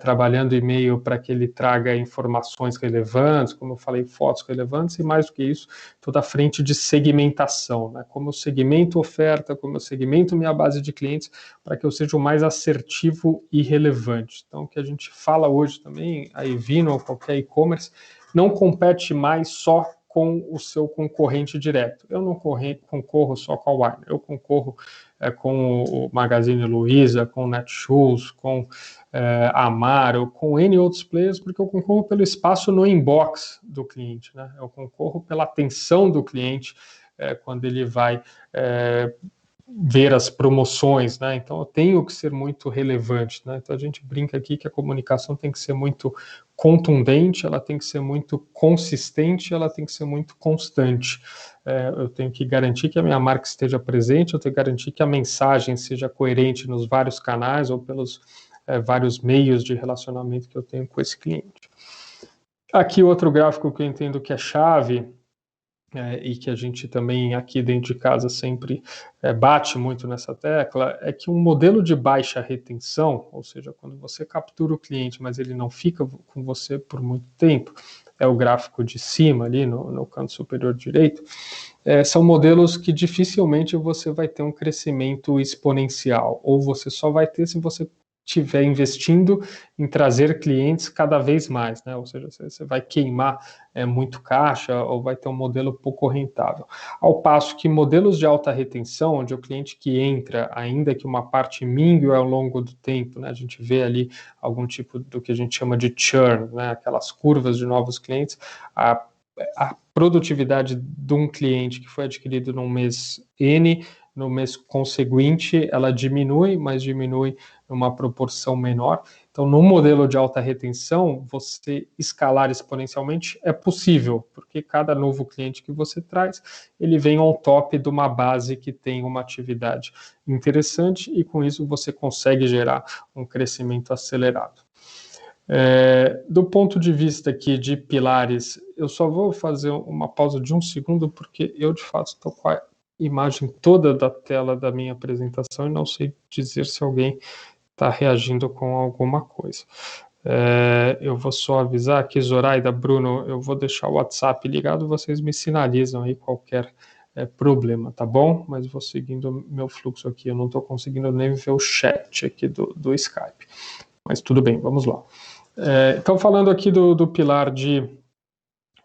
trabalhando e-mail para que ele traga informações relevantes, como eu falei, fotos relevantes, e mais do que isso, toda a frente de segmentação, né? Como eu segmento oferta, como eu segmento minha base de clientes, para que eu seja o mais assertivo e relevante. Então, o que a gente fala hoje também, a Evino ou qualquer e-commerce, não compete mais só com o seu concorrente direto. Eu não concorro só com a Wine, eu concorro com o Magazine Luiza, com o Netshoes, com a Amaro, com N outros players, porque eu concorro pelo espaço no inbox do cliente, né? Eu concorro pela atenção do cliente quando ele vai ver as promoções, né? Então eu tenho que ser muito relevante, né? Então a gente brinca aqui que a comunicação tem que ser muito contundente, ela tem que ser muito consistente, ela tem que ser muito constante. Eu tenho que garantir que a minha marca esteja presente, eu tenho que garantir que a mensagem seja coerente nos vários canais ou pelos vários meios de relacionamento que eu tenho com esse cliente. Aqui outro gráfico que eu entendo que é chave, e que a gente também aqui dentro de casa sempre bate muito nessa tecla, é que um modelo de baixa retenção, ou seja, quando você captura o cliente, mas ele não fica com você por muito tempo, é o gráfico de cima ali no canto superior direito, são modelos que dificilmente você vai ter um crescimento exponencial, ou você só vai ter se você estiver investindo em trazer clientes cada vez mais, né? Ou seja, você vai queimar muito caixa ou vai ter um modelo pouco rentável. Ao passo que modelos de alta retenção, onde o cliente que entra, ainda que uma parte mingue ao longo do tempo, né? A gente vê ali algum tipo do que a gente chama de churn, né? Aquelas curvas de novos clientes, a produtividade de um cliente que foi adquirido no mês N, no mês conseguinte, ela diminui, mas diminui numa proporção menor. Então, no modelo de alta retenção, você escalar exponencialmente é possível, porque cada novo cliente que você traz, ele vem on top de uma base que tem uma atividade interessante e com isso você consegue gerar um crescimento acelerado. Do ponto de vista aqui de pilares, eu só vou fazer uma pausa de um segundo, porque eu de fato estou com a imagem toda da tela da minha apresentação e não sei dizer se alguém está reagindo com alguma coisa. Eu vou só avisar aqui, Zoraida, Bruno, eu vou deixar o WhatsApp ligado, vocês me sinalizam aí qualquer problema, tá bom? Mas vou seguindo meu fluxo aqui, eu não estou conseguindo nem ver o chat aqui do Skype. Mas tudo bem, vamos lá. Então, falando aqui do pilar de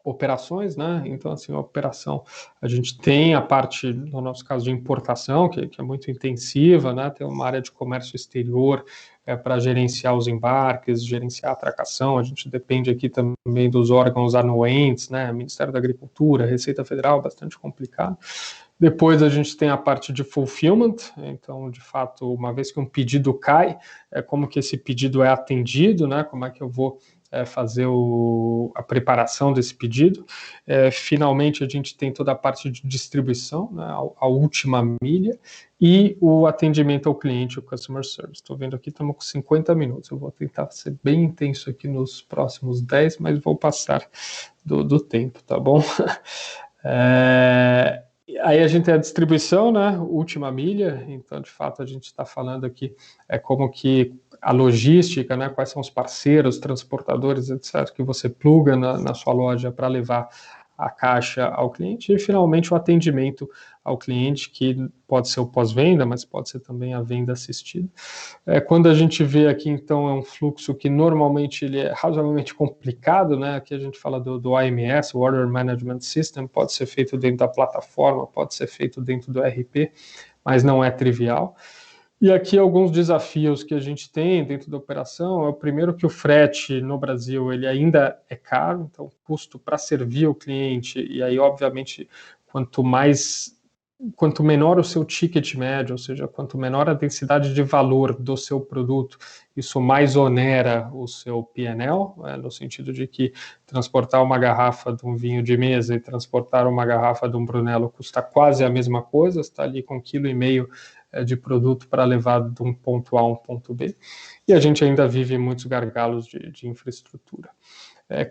operações, né? Então, assim, a operação, a gente tem a parte, no nosso caso, de importação, que é muito intensiva, né? Tem uma área de comércio exterior para gerenciar os embarques, gerenciar a atracação. A gente depende aqui também dos órgãos anuentes, né? Ministério da Agricultura, Receita Federal, bastante complicado. Depois a gente tem a parte de fulfillment, então, de fato, uma vez que um pedido cai, como que esse pedido é atendido, né? Como é que eu vou fazer a preparação desse pedido. Finalmente, a gente tem toda a parte de distribuição, né, a última milha, e o atendimento ao cliente, o customer service. Estou vendo aqui, estamos com 50 minutos. Eu vou tentar ser bem intenso aqui nos próximos 10, mas vou passar do tempo, tá bom? Aí a gente tem a distribuição, né, última milha, então de fato a gente está falando aqui como que a logística, né, quais são os parceiros, transportadores, etc., que você pluga na sua loja para levar a caixa ao cliente, e finalmente o atendimento ao cliente, que pode ser o pós-venda, mas pode ser também a venda assistida. Quando a gente vê aqui, então, é um fluxo que normalmente ele é razoavelmente complicado, né? Aqui a gente fala do OMS, o Order Management System, pode ser feito dentro da plataforma, pode ser feito dentro do ERP, mas não é trivial. E aqui alguns desafios que a gente tem dentro da operação. O primeiro, que o frete no Brasil ele ainda é caro, então o custo para servir o cliente, e aí obviamente quanto menor o seu ticket médio, ou seja, quanto menor a densidade de valor do seu produto, isso mais onera o seu P&L, no sentido de que transportar uma garrafa de um vinho de mesa e transportar uma garrafa de um Brunello custa quase a mesma coisa, está ali com 1,5 kg de produto para levar de um ponto A a um ponto B, e a gente ainda vive muitos gargalos de infraestrutura.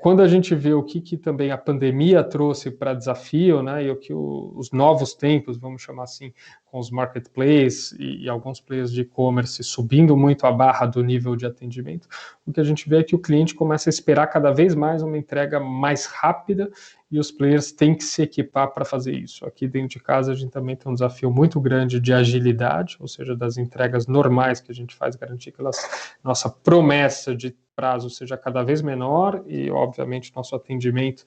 Quando a gente vê o que também a pandemia trouxe para desafio, né, e o que os novos tempos, vamos chamar assim, com os marketplaces e alguns players de e-commerce subindo muito a barra do nível de atendimento, o que a gente vê é que o cliente começa a esperar cada vez mais uma entrega mais rápida e os players têm que se equipar para fazer isso. Aqui dentro de casa a gente também tem um desafio muito grande de agilidade, ou seja, das entregas normais que a gente faz, garantir que nossa promessa de prazo seja cada vez menor e, obviamente, nosso atendimento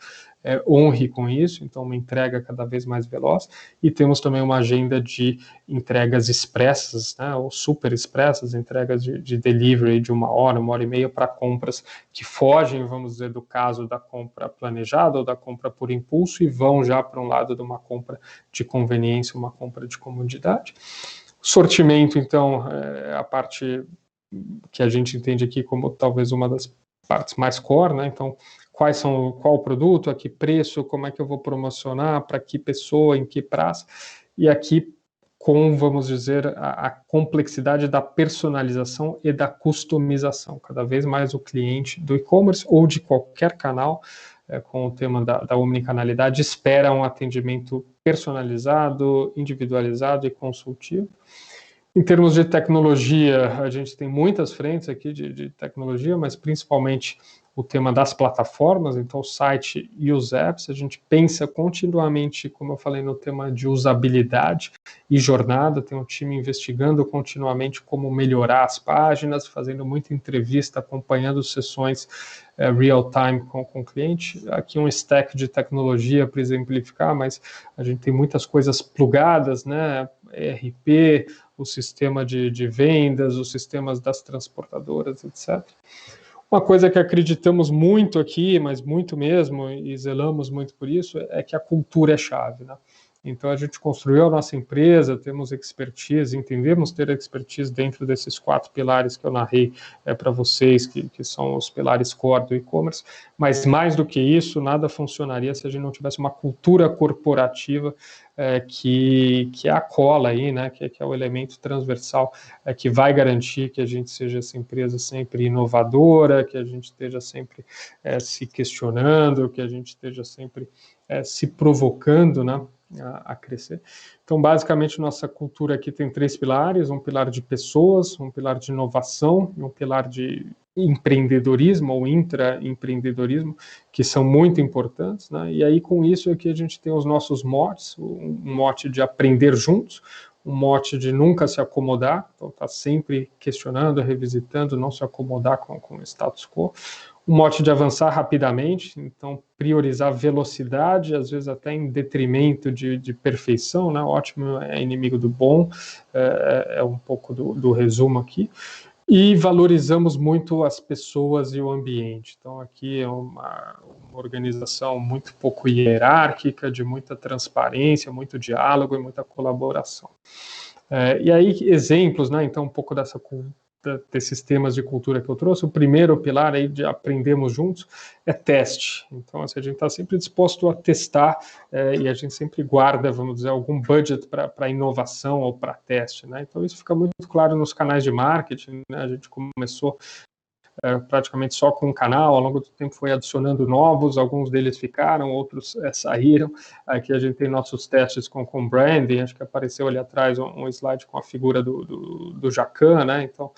honre com isso, então uma entrega cada vez mais veloz, e temos também uma agenda de entregas expressas, né, ou super expressas, entregas de delivery de 1 hora e meia para compras que fogem, vamos dizer, do caso da compra planejada ou da compra por impulso e vão já para um lado de uma compra de conveniência, uma compra de comodidade. Sortimento, então, é a parte que a gente entende aqui como talvez uma das partes mais core, né? Então, qual o produto, a que preço, como é que eu vou promocionar, para que pessoa, em que praça, e aqui com, vamos dizer, a complexidade da personalização e da customização. Cada vez mais o cliente do e-commerce ou de qualquer canal, com o tema da omnicanalidade, espera um atendimento personalizado, individualizado e consultivo. Em termos de tecnologia, a gente tem muitas frentes aqui de tecnologia, mas principalmente o tema das plataformas, então o site e os apps. A gente pensa continuamente, como eu falei, no tema de usabilidade e jornada. Tem um time investigando continuamente como melhorar as páginas, fazendo muita entrevista, acompanhando sessões real-time com o cliente. Aqui um stack de tecnologia para exemplificar, mas a gente tem muitas coisas plugadas, né? ERP, o sistema de vendas, os sistemas das transportadoras, etc. Uma coisa que acreditamos muito aqui, mas muito mesmo, e zelamos muito por isso, é que a cultura é chave, né? Então a gente construiu a nossa empresa, temos expertise, entendemos ter expertise dentro desses 4 pilares que eu narrei para vocês, que são os pilares core do e-commerce, mas mais do que isso, nada funcionaria se a gente não tivesse uma cultura corporativa que é a cola aí, né, que é o elemento transversal que vai garantir que a gente seja essa empresa sempre inovadora, que a gente esteja sempre se questionando, que a gente esteja sempre se provocando, né, a crescer. Então, basicamente, nossa cultura aqui tem 3 pilares, um pilar de pessoas, um pilar de inovação e um pilar de empreendedorismo ou intraempreendedorismo, que são muito importantes, né? E aí, com isso, aqui a gente tem os nossos motes, um mote de aprender juntos, um mote de nunca se acomodar, então está sempre questionando, revisitando, não se acomodar com o status quo, um mote de avançar rapidamente, então priorizar velocidade, às vezes até em detrimento de perfeição, né? Ótimo é inimigo do bom, é um pouco do resumo aqui. E valorizamos muito as pessoas e o ambiente. Então, aqui é uma organização muito pouco hierárquica, de muita transparência, muito diálogo e muita colaboração. E aí, exemplos, né? Então, um pouco desses temas de cultura que eu trouxe. O primeiro pilar aí de aprendemos juntos é teste. Então, assim, a gente está sempre disposto a testar e a gente sempre guarda, vamos dizer, algum budget para inovação ou para teste, né? Então, isso fica muito claro nos canais de marketing, né? A gente começou praticamente só com um canal, ao longo do tempo foi adicionando novos, alguns deles ficaram, outros saíram. Aqui a gente tem nossos testes com branding, acho que apareceu ali atrás um slide com a figura do Jacan, né? Então,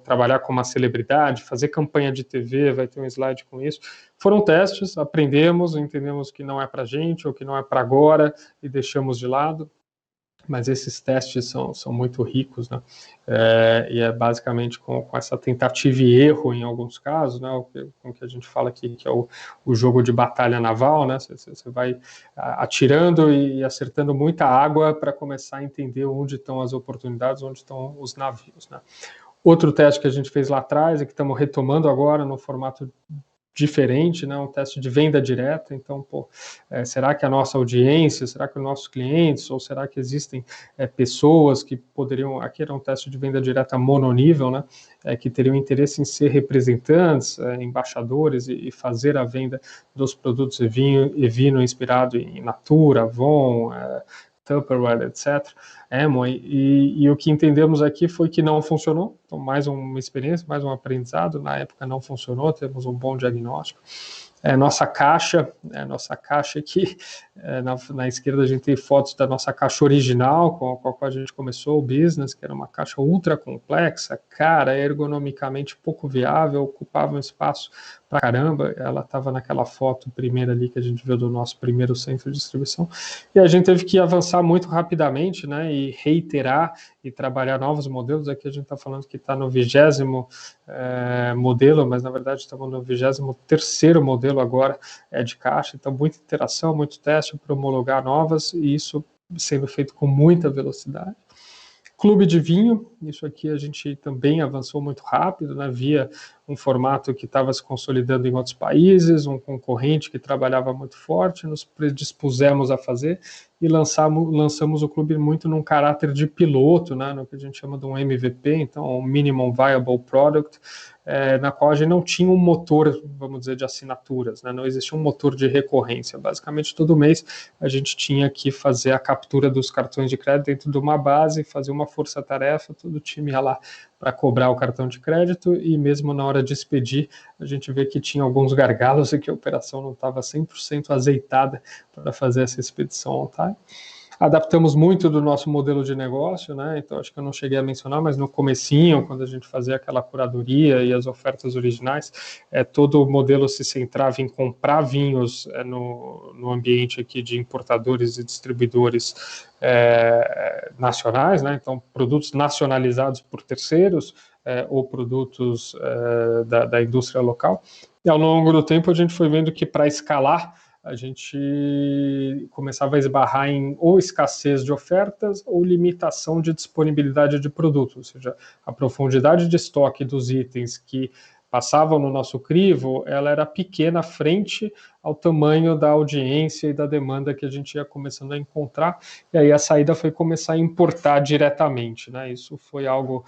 trabalhar com uma celebridade, fazer campanha de TV, vai ter um slide com isso. Foram testes, aprendemos, entendemos que não é para a gente, ou que não é para agora, e deixamos de lado. Mas esses testes são muito ricos, né? E é basicamente com essa tentativa e erro, em alguns casos, né? Com o que a gente fala aqui, que é o jogo de batalha naval, né? Você vai atirando e acertando muita água para começar a entender onde estão as oportunidades, onde estão os navios, né? Outro teste que a gente fez lá atrás e que estamos retomando agora no formato diferente, né, um teste de venda direta. Então, será que a nossa audiência, será que os nossos clientes, ou será que existem pessoas que poderiam, aqui era um teste de venda direta mononível, né, que teriam interesse em ser representantes, embaixadores e fazer a venda dos produtos Evino inspirado em Natura, Avon, Tupperware, etc., e o que entendemos aqui foi que não funcionou. Então, mais uma experiência, mais um aprendizado. Na época não funcionou, temos um bom diagnóstico. Nossa caixa aqui, na esquerda a gente tem fotos da nossa caixa original, com a qual a gente começou o business, que era uma caixa ultra complexa, cara, ergonomicamente pouco viável, ocupava um espaço pra caramba. Ela estava naquela foto primeira ali que a gente viu do nosso primeiro centro de distribuição, e a gente teve que avançar muito rapidamente, né, e reiterar e trabalhar novos modelos. Aqui a gente está falando que está no 20º modelo, mas na verdade estamos no 23º modelo agora de caixa. Então muita interação, muito teste para homologar novas, e isso sendo feito com muita velocidade. Clube de vinho, isso aqui a gente também avançou muito rápido, né, via um formato que estava se consolidando em outros países, um concorrente que trabalhava muito forte, nos predispusemos a fazer e lançamos o clube muito num caráter de piloto, né, no que a gente chama de um MVP, então um Minimum Viable Product, na qual a gente não tinha um motor, vamos dizer, de assinaturas, né, não existia um motor de recorrência. Basicamente, todo mês a gente tinha que fazer a captura dos cartões de crédito dentro de uma base, fazer uma força-tarefa, todo o time ia lá para cobrar o cartão de crédito, e mesmo na hora de expedir, a gente vê que tinha alguns gargalos e que a operação não estava 100% azeitada para fazer essa expedição on time. Adaptamos muito do nosso modelo de negócio, né? Então acho que eu não cheguei a mencionar, mas no comecinho, quando a gente fazia aquela curadoria e as ofertas originais, todo o modelo se centrava em comprar vinhos no ambiente aqui de importadores e distribuidores nacionais, né? Então produtos nacionalizados por terceiros ou produtos da indústria local. E ao longo do tempo a gente foi vendo que para escalar a gente começava a esbarrar em ou escassez de ofertas ou limitação de disponibilidade de produto, ou seja, a profundidade de estoque dos itens que passavam no nosso crivo, ela era pequena frente ao tamanho da audiência e da demanda que a gente ia começando a encontrar, e aí a saída foi começar a importar diretamente, né? Isso foi algo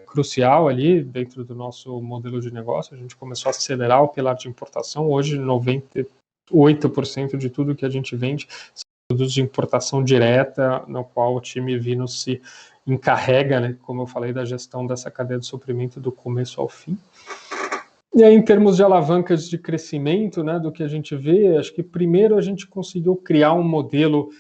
crucial ali dentro do nosso modelo de negócio. A gente começou a acelerar o pilar de importação. Hoje 98% de tudo que a gente vende são produtos de importação direta, no qual o time Vino se encarrega, né, como eu falei, da gestão dessa cadeia de suprimento do começo ao fim. E aí, em termos de alavancas de crescimento, né, do que a gente vê, acho que primeiro a gente conseguiu criar um modelo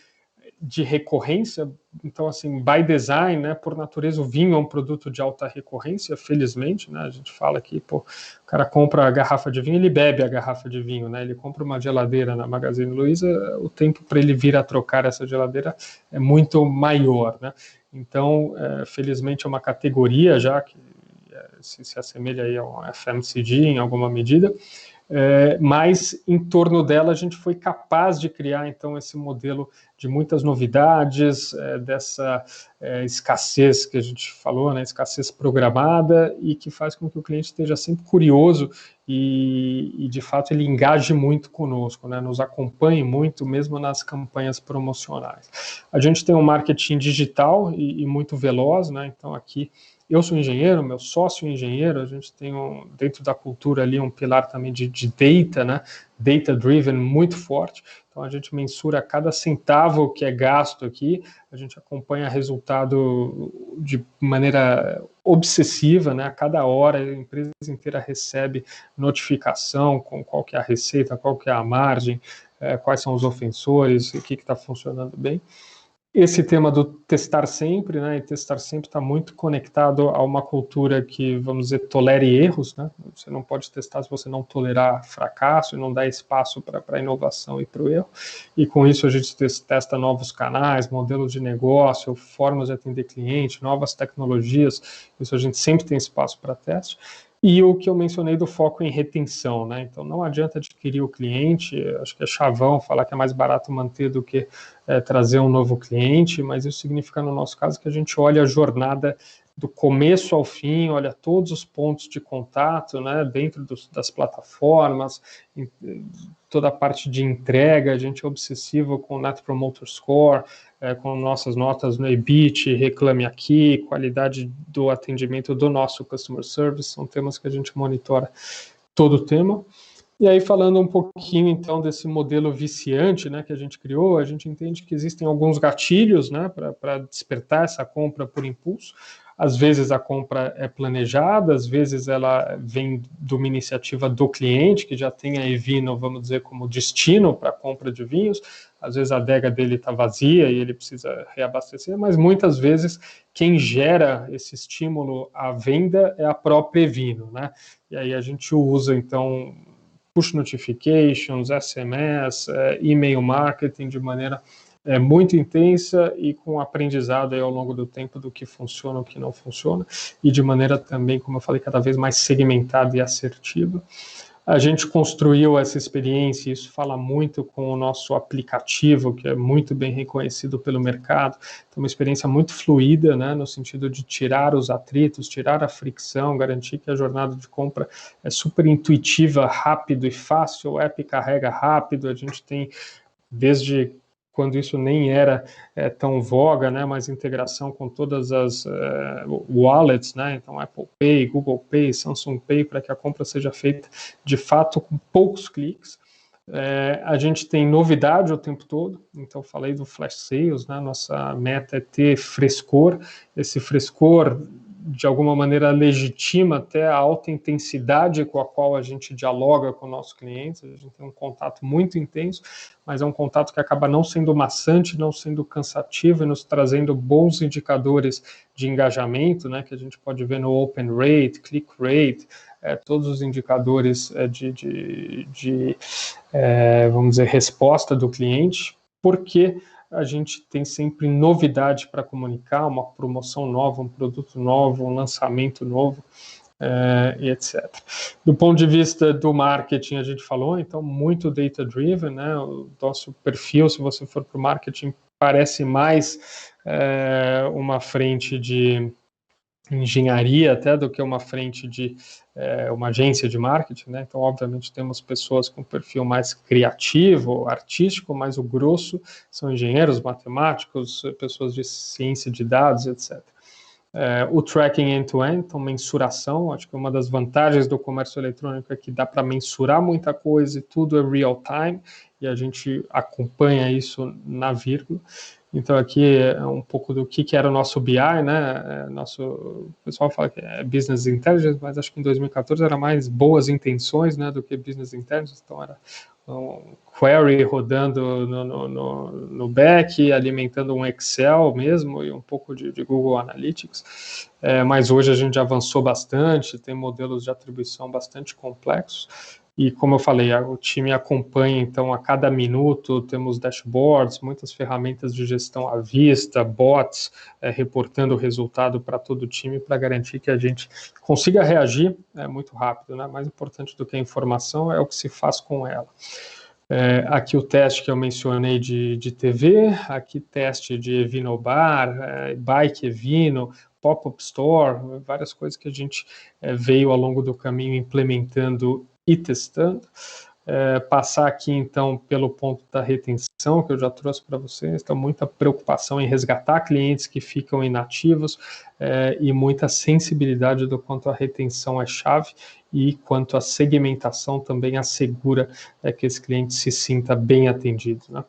de recorrência. Então, assim, by design, né, por natureza, o vinho é um produto de alta recorrência, felizmente, né, a gente fala que, pô, o cara compra a garrafa de vinho, ele bebe a garrafa de vinho, né, ele compra uma geladeira na Magazine Luiza, o tempo para ele vir a trocar essa geladeira é muito maior, né, então, felizmente é uma categoria já que se assemelha aí a um FMCG em alguma medida, mas em torno dela a gente foi capaz de criar então esse modelo de muitas novidades, dessa escassez que a gente falou, né, escassez programada, e que faz com que o cliente esteja sempre curioso e de fato ele engaje muito conosco, né, nos acompanhe muito mesmo nas campanhas promocionais. A gente tem um marketing digital e muito veloz, né, então aqui eu sou engenheiro, meu sócio é engenheiro, a gente tem dentro da cultura ali um pilar também de data, né? Data-driven muito forte. Então a gente mensura cada centavo que é gasto aqui, a gente acompanha resultado de maneira obsessiva, né? A cada hora a empresa inteira recebe notificação com qual que é a receita, qual que é a margem, quais são os ofensores, o que está funcionando bem. Esse tema do testar sempre, né, e testar sempre está muito conectado a uma cultura que, vamos dizer, tolere erros, né, você não pode testar se você não tolerar fracasso e não dar espaço para a inovação e para o erro, e com isso a gente testa novos canais, modelos de negócio, formas de atender cliente, novas tecnologias, isso a gente sempre tem espaço para teste. E o que eu mencionei do foco em retenção, né? Então não adianta adquirir o cliente, acho que é chavão falar que é mais barato manter do que trazer um novo cliente, mas isso significa no nosso caso que a gente olha a jornada do começo ao fim, olha todos os pontos de contato, né, dentro das plataformas, toda a parte de entrega, a gente é obsessivo com o Net Promoter Score, com nossas notas no EBIT, Reclame Aqui, qualidade do atendimento do nosso Customer Service, são temas que a gente monitora todo o tempo. E aí, falando um pouquinho, então, desse modelo viciante, né, que a gente criou, a gente entende que existem alguns gatilhos, né, para despertar essa compra por impulso. Às vezes a compra é planejada, às vezes ela vem de uma iniciativa do cliente, que já tem a Evino, vamos dizer, como destino para a compra de vinhos. Às vezes a adega dele está vazia e ele precisa reabastecer, mas muitas vezes quem gera esse estímulo à venda é a própria Evino, né? E aí a gente usa, então, push notifications, SMS, e-mail marketing de maneira muito intensa e com aprendizado aí ao longo do tempo do que funciona, o que não funciona, e de maneira também, como eu falei, cada vez mais segmentada e assertiva. A gente construiu essa experiência, isso fala muito com o nosso aplicativo, que é muito bem reconhecido pelo mercado. Então, uma experiência muito fluida, né, no sentido de tirar os atritos, tirar a fricção, garantir que a jornada de compra é super intuitiva, rápido e fácil, o app carrega rápido, a gente tem, desde quando isso nem era tão voga, né, mas integração com todas as wallets, né, então Apple Pay, Google Pay, Samsung Pay, para que a compra seja feita de fato com poucos cliques. A gente tem novidade o tempo todo, então falei do flash sales, né, nossa meta é ter frescor, esse frescor de alguma maneira legitima até a alta intensidade com a qual a gente dialoga com nossos clientes, a gente tem um contato muito intenso, mas é um contato que acaba não sendo maçante, não sendo cansativo e nos trazendo bons indicadores de engajamento, né, que a gente pode ver no open rate, click rate, todos os indicadores vamos dizer, resposta do cliente, porque a gente tem sempre novidade para comunicar, uma promoção nova, um produto novo, um lançamento novo, e etc. Do ponto de vista do marketing, a gente falou, então, muito data-driven, né? O nosso perfil, se você for para o marketing, parece mais uma frente de engenharia até do que uma frente de uma agência de marketing, né? Então, obviamente, temos pessoas com perfil mais criativo, artístico, mas o grosso são engenheiros, matemáticos, pessoas de ciência de dados, etc. O tracking end-to-end, então mensuração, acho que uma das vantagens do comércio eletrônico é que dá para mensurar muita coisa e tudo é real-time, e a gente acompanha isso na vírgula. Então aqui é um pouco do que era o nosso BI, né? O pessoal fala que é Business Intelligence, mas acho que em 2014 era mais boas intenções, né, do que Business Intelligence. Então era um query rodando no back, alimentando um Excel mesmo e um pouco de Google Analytics. Mas hoje a gente avançou bastante, tem modelos de atribuição bastante complexos. E como eu falei, o time acompanha, então, a cada minuto, temos dashboards, muitas ferramentas de gestão à vista, bots, reportando o resultado para todo o time, para garantir que a gente consiga reagir muito rápido, né? Mais importante do que a informação é o que se faz com ela. Aqui o teste que eu mencionei de TV, aqui teste de Evinobar, Bike Evino, Pop-up Store, várias coisas que a gente veio ao longo do caminho implementando e testando. Passar aqui, então, pelo ponto da retenção, que eu já trouxe para vocês, então muita preocupação em resgatar clientes que ficam inativos e muita sensibilidade do quanto a retenção é chave e quanto a segmentação também assegura que esse cliente se sinta bem atendido, né?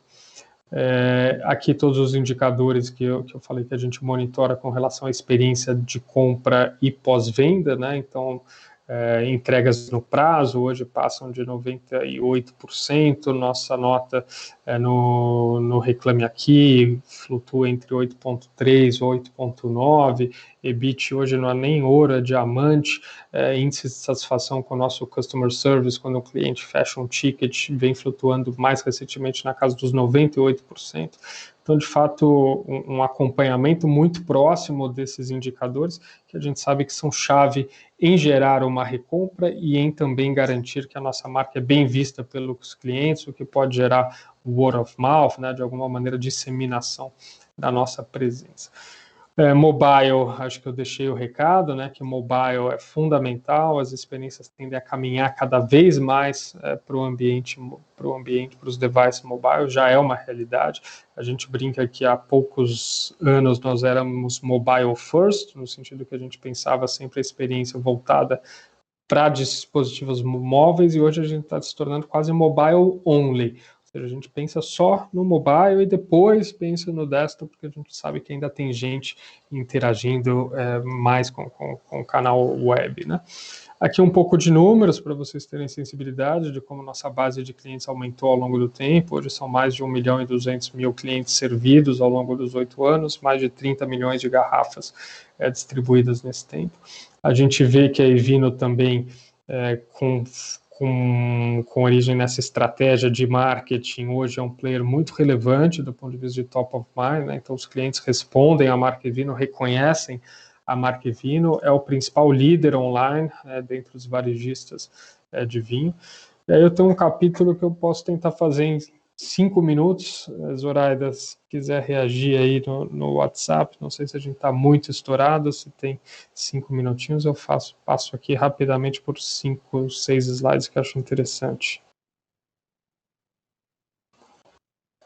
Aqui todos os indicadores que eu falei que a gente monitora com relação à experiência de compra e pós-venda, né? Então, entregas no prazo, hoje passam de 98%, nossa nota no Reclame Aqui flutua entre 8,3 e 8,9, EBIT hoje não é nem ouro, é diamante, índice de satisfação com o nosso customer service, quando o cliente fecha um ticket, vem flutuando mais recentemente na casa dos 98%. Então, de fato, um acompanhamento muito próximo desses indicadores, que a gente sabe que são chave em gerar uma recompra e em também garantir que a nossa marca é bem vista pelos clientes, o que pode gerar word of mouth, né, de alguma maneira, disseminação da nossa presença. Mobile, acho que eu deixei o recado, né, que mobile é fundamental, as experiências tendem a caminhar cada vez mais para o ambiente, para os devices mobile, já é uma realidade. A gente brinca que há poucos anos nós éramos mobile first, no sentido que a gente pensava sempre a experiência voltada para dispositivos móveis, e hoje a gente está se tornando quase mobile only. Ou seja, a gente pensa só no mobile e depois pensa no desktop, porque a gente sabe que ainda tem gente interagindo mais com o canal web, né? Aqui um pouco de números para vocês terem sensibilidade de como nossa base de clientes aumentou ao longo do tempo. Hoje são mais de 1.200.000 clientes servidos ao longo dos 8 anos, mais de 30 milhões de garrafas distribuídas nesse tempo. A gente vê que a Evino também, com origem nessa estratégia de marketing, hoje é um player muito relevante do ponto de vista de top of mind, né? Então os clientes respondem à marca Evino, reconhecem a marca Evino, é o principal líder online dentre os varejistas de vinho. E aí eu tenho um capítulo que eu posso tentar fazer em 5 minutos. Zoraida, se quiser reagir aí no WhatsApp, não sei se a gente está muito estourado, se tem 5 minutinhos, eu passo aqui rapidamente por 5, 6 slides que eu acho interessante.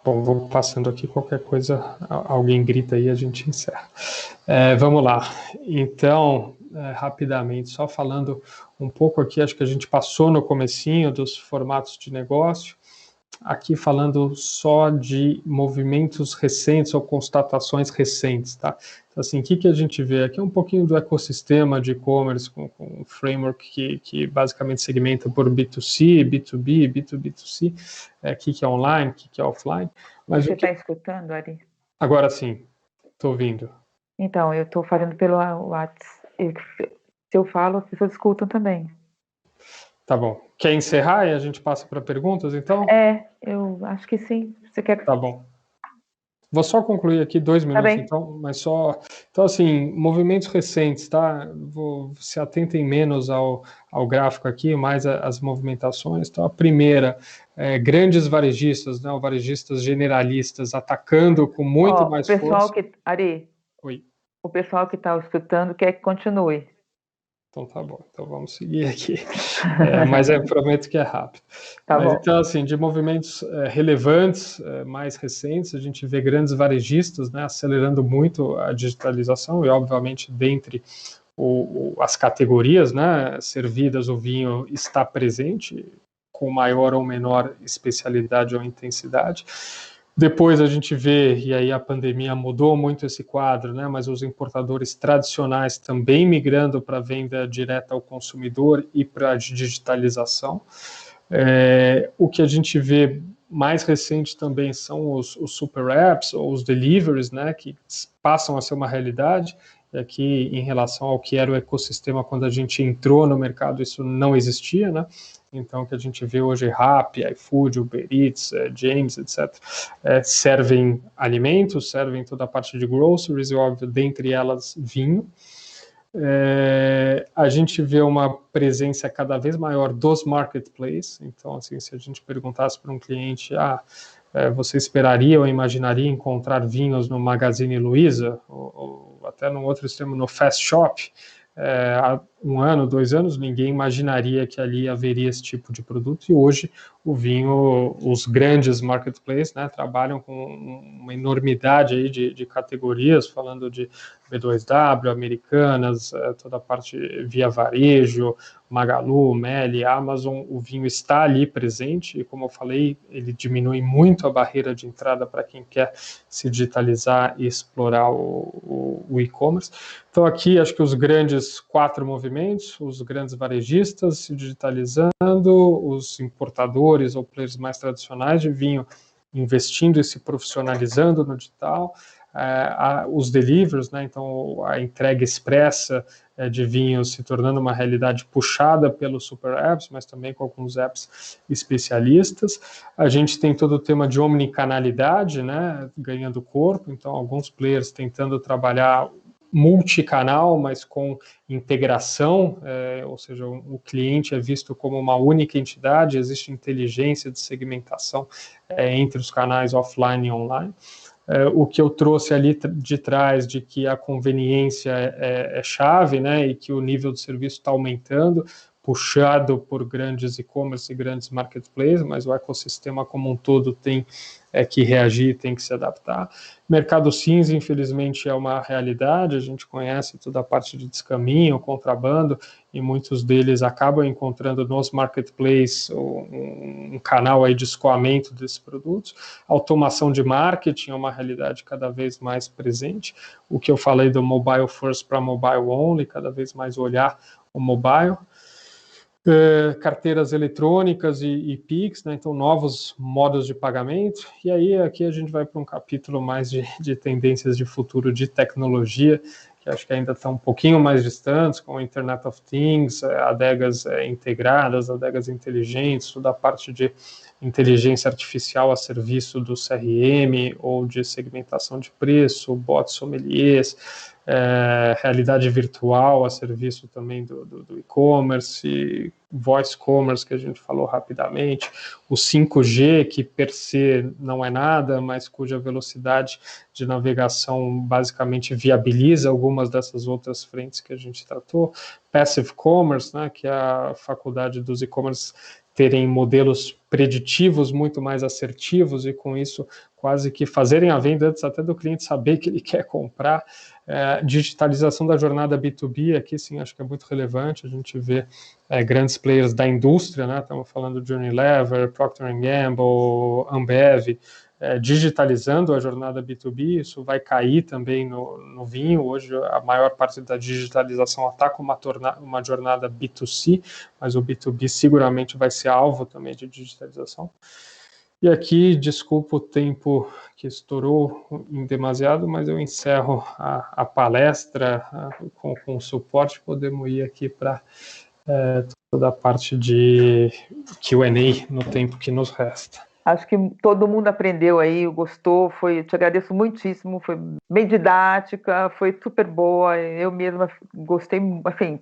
Bom, vou passando aqui, qualquer coisa, alguém grita aí, a gente encerra. Vamos lá. Então, rapidamente, só falando um pouco aqui, acho que a gente passou no comecinho dos formatos de negócio, aqui falando só de movimentos recentes ou constatações recentes, tá? Então, assim, o que a gente vê aqui é um pouquinho do ecossistema de e-commerce com um framework que basicamente segmenta por B2C, B2B, B2B2C, o que é online, o que é offline. Mas você está escutando, Ari? Agora sim, estou ouvindo. Então, eu estou fazendo pelo WhatsApp. Se eu falo, as pessoas escutam também. Tá bom. Quer encerrar e a gente passa para perguntas, então? Eu acho que sim. Você quer? Tá bom. Vou só concluir aqui 2 minutos, então, mas só... Então, assim, movimentos recentes, tá? Se atentem menos ao gráfico aqui, mais as movimentações. Então, a primeira, grandes varejistas, né? Varejistas generalistas atacando com muito mais força. Ari, Oi. O pessoal que está escutando quer que continue. Então tá bom, então vamos seguir aqui. Mas eu prometo que é rápido. Tá bom. Então, assim, de movimentos relevantes, mais recentes, a gente vê grandes varejistas, né, acelerando muito a digitalização e, obviamente, dentre as categorias, né, servidas, o vinho está presente, com maior ou menor especialidade ou intensidade. Depois a gente vê, e aí a pandemia mudou muito esse quadro, né, mas os importadores tradicionais também migrando para a venda direta ao consumidor e para a digitalização. O que a gente vê mais recente também são os super apps ou os deliveries, né, que passam a ser uma realidade. Aqui, em relação ao que era o ecossistema quando a gente entrou no mercado, isso não existia, né? Então, o que a gente vê hoje, Rappi, iFood, Uber Eats, James, etc., servem alimentos, servem toda a parte de groceries e, óbvio, dentre elas, vinho. A gente vê uma presença cada vez maior dos marketplaces. Então, assim, se a gente perguntasse para um cliente, você esperaria ou imaginaria encontrar vinhos no Magazine Luiza, ou até no outro extremo, no Fast Shop, há 1 ano, 2 anos, ninguém imaginaria que ali haveria esse tipo de produto, e hoje o vinho, os grandes marketplaces, né, trabalham com uma enormidade aí de categorias, falando de B2W, Americanas, toda a parte via varejo, Magalu, Meli, Amazon, o vinho está ali presente, e como eu falei, ele diminui muito a barreira de entrada para quem quer se digitalizar e explorar o e-commerce. Então aqui acho que os grandes 4 movimentos, os grandes varejistas se digitalizando, os importadores ou players mais tradicionais de vinho investindo e se profissionalizando no digital, os deliveries, né, então a entrega expressa de vinhos se tornando uma realidade puxada pelos super apps, mas também com alguns apps especialistas. A gente tem todo o tema de omnicanalidade, né, ganhando corpo, então alguns players tentando trabalhar multicanal, mas com integração, ou seja, o cliente é visto como uma única entidade, existe inteligência de segmentação entre os canais offline e online. O que eu trouxe ali de trás, de que a conveniência é chave, né, e que o nível de serviço está aumentando, puxado por grandes e-commerce e grandes marketplaces, mas o ecossistema como um todo tem que reagir, tem que se adaptar. Mercado cinza, infelizmente, é uma realidade, a gente conhece toda a parte de descaminho, contrabando, e muitos deles acabam encontrando nos marketplaces um canal aí de escoamento desses produtos. Automação de marketing é uma realidade cada vez mais presente. O que eu falei do mobile first para mobile only, cada vez mais olhar o mobile. Carteiras eletrônicas e Pix, né? Então novos modos de pagamento, e aí aqui a gente vai para um capítulo mais de tendências de futuro de tecnologia, que acho que ainda estão um pouquinho mais distantes, com o Internet of Things, adegas integradas, adegas inteligentes, toda a parte de inteligência artificial a serviço do CRM ou de segmentação de preço, bots sommeliers, realidade virtual a serviço também do e-commerce, voice commerce que a gente falou rapidamente, o 5G que per se não é nada, mas cuja velocidade de navegação basicamente viabiliza algumas dessas outras frentes que a gente tratou, passive commerce, né, que é a faculdade dos e-commerce terem modelos preditivos muito mais assertivos e com isso quase que fazerem a venda antes até do cliente saber que ele quer comprar. Digitalização da jornada B2B, aqui sim acho que é muito relevante, a gente vê grandes players da indústria, né? Estamos falando de Unilever, Procter & Gamble, Ambev, digitalizando a jornada B2B, isso vai cair também no vinho. Hoje a maior parte da digitalização está com uma jornada B2C, mas o B2B seguramente vai ser alvo também de digitalização. E aqui, desculpa o tempo que estourou em demasiado, mas eu encerro a palestra com o suporte, podemos ir aqui para toda a parte de Q&A no tempo que nos resta. Acho que todo mundo aprendeu aí, gostou, te agradeço muitíssimo, foi bem didática, foi super boa, eu mesma gostei, assim,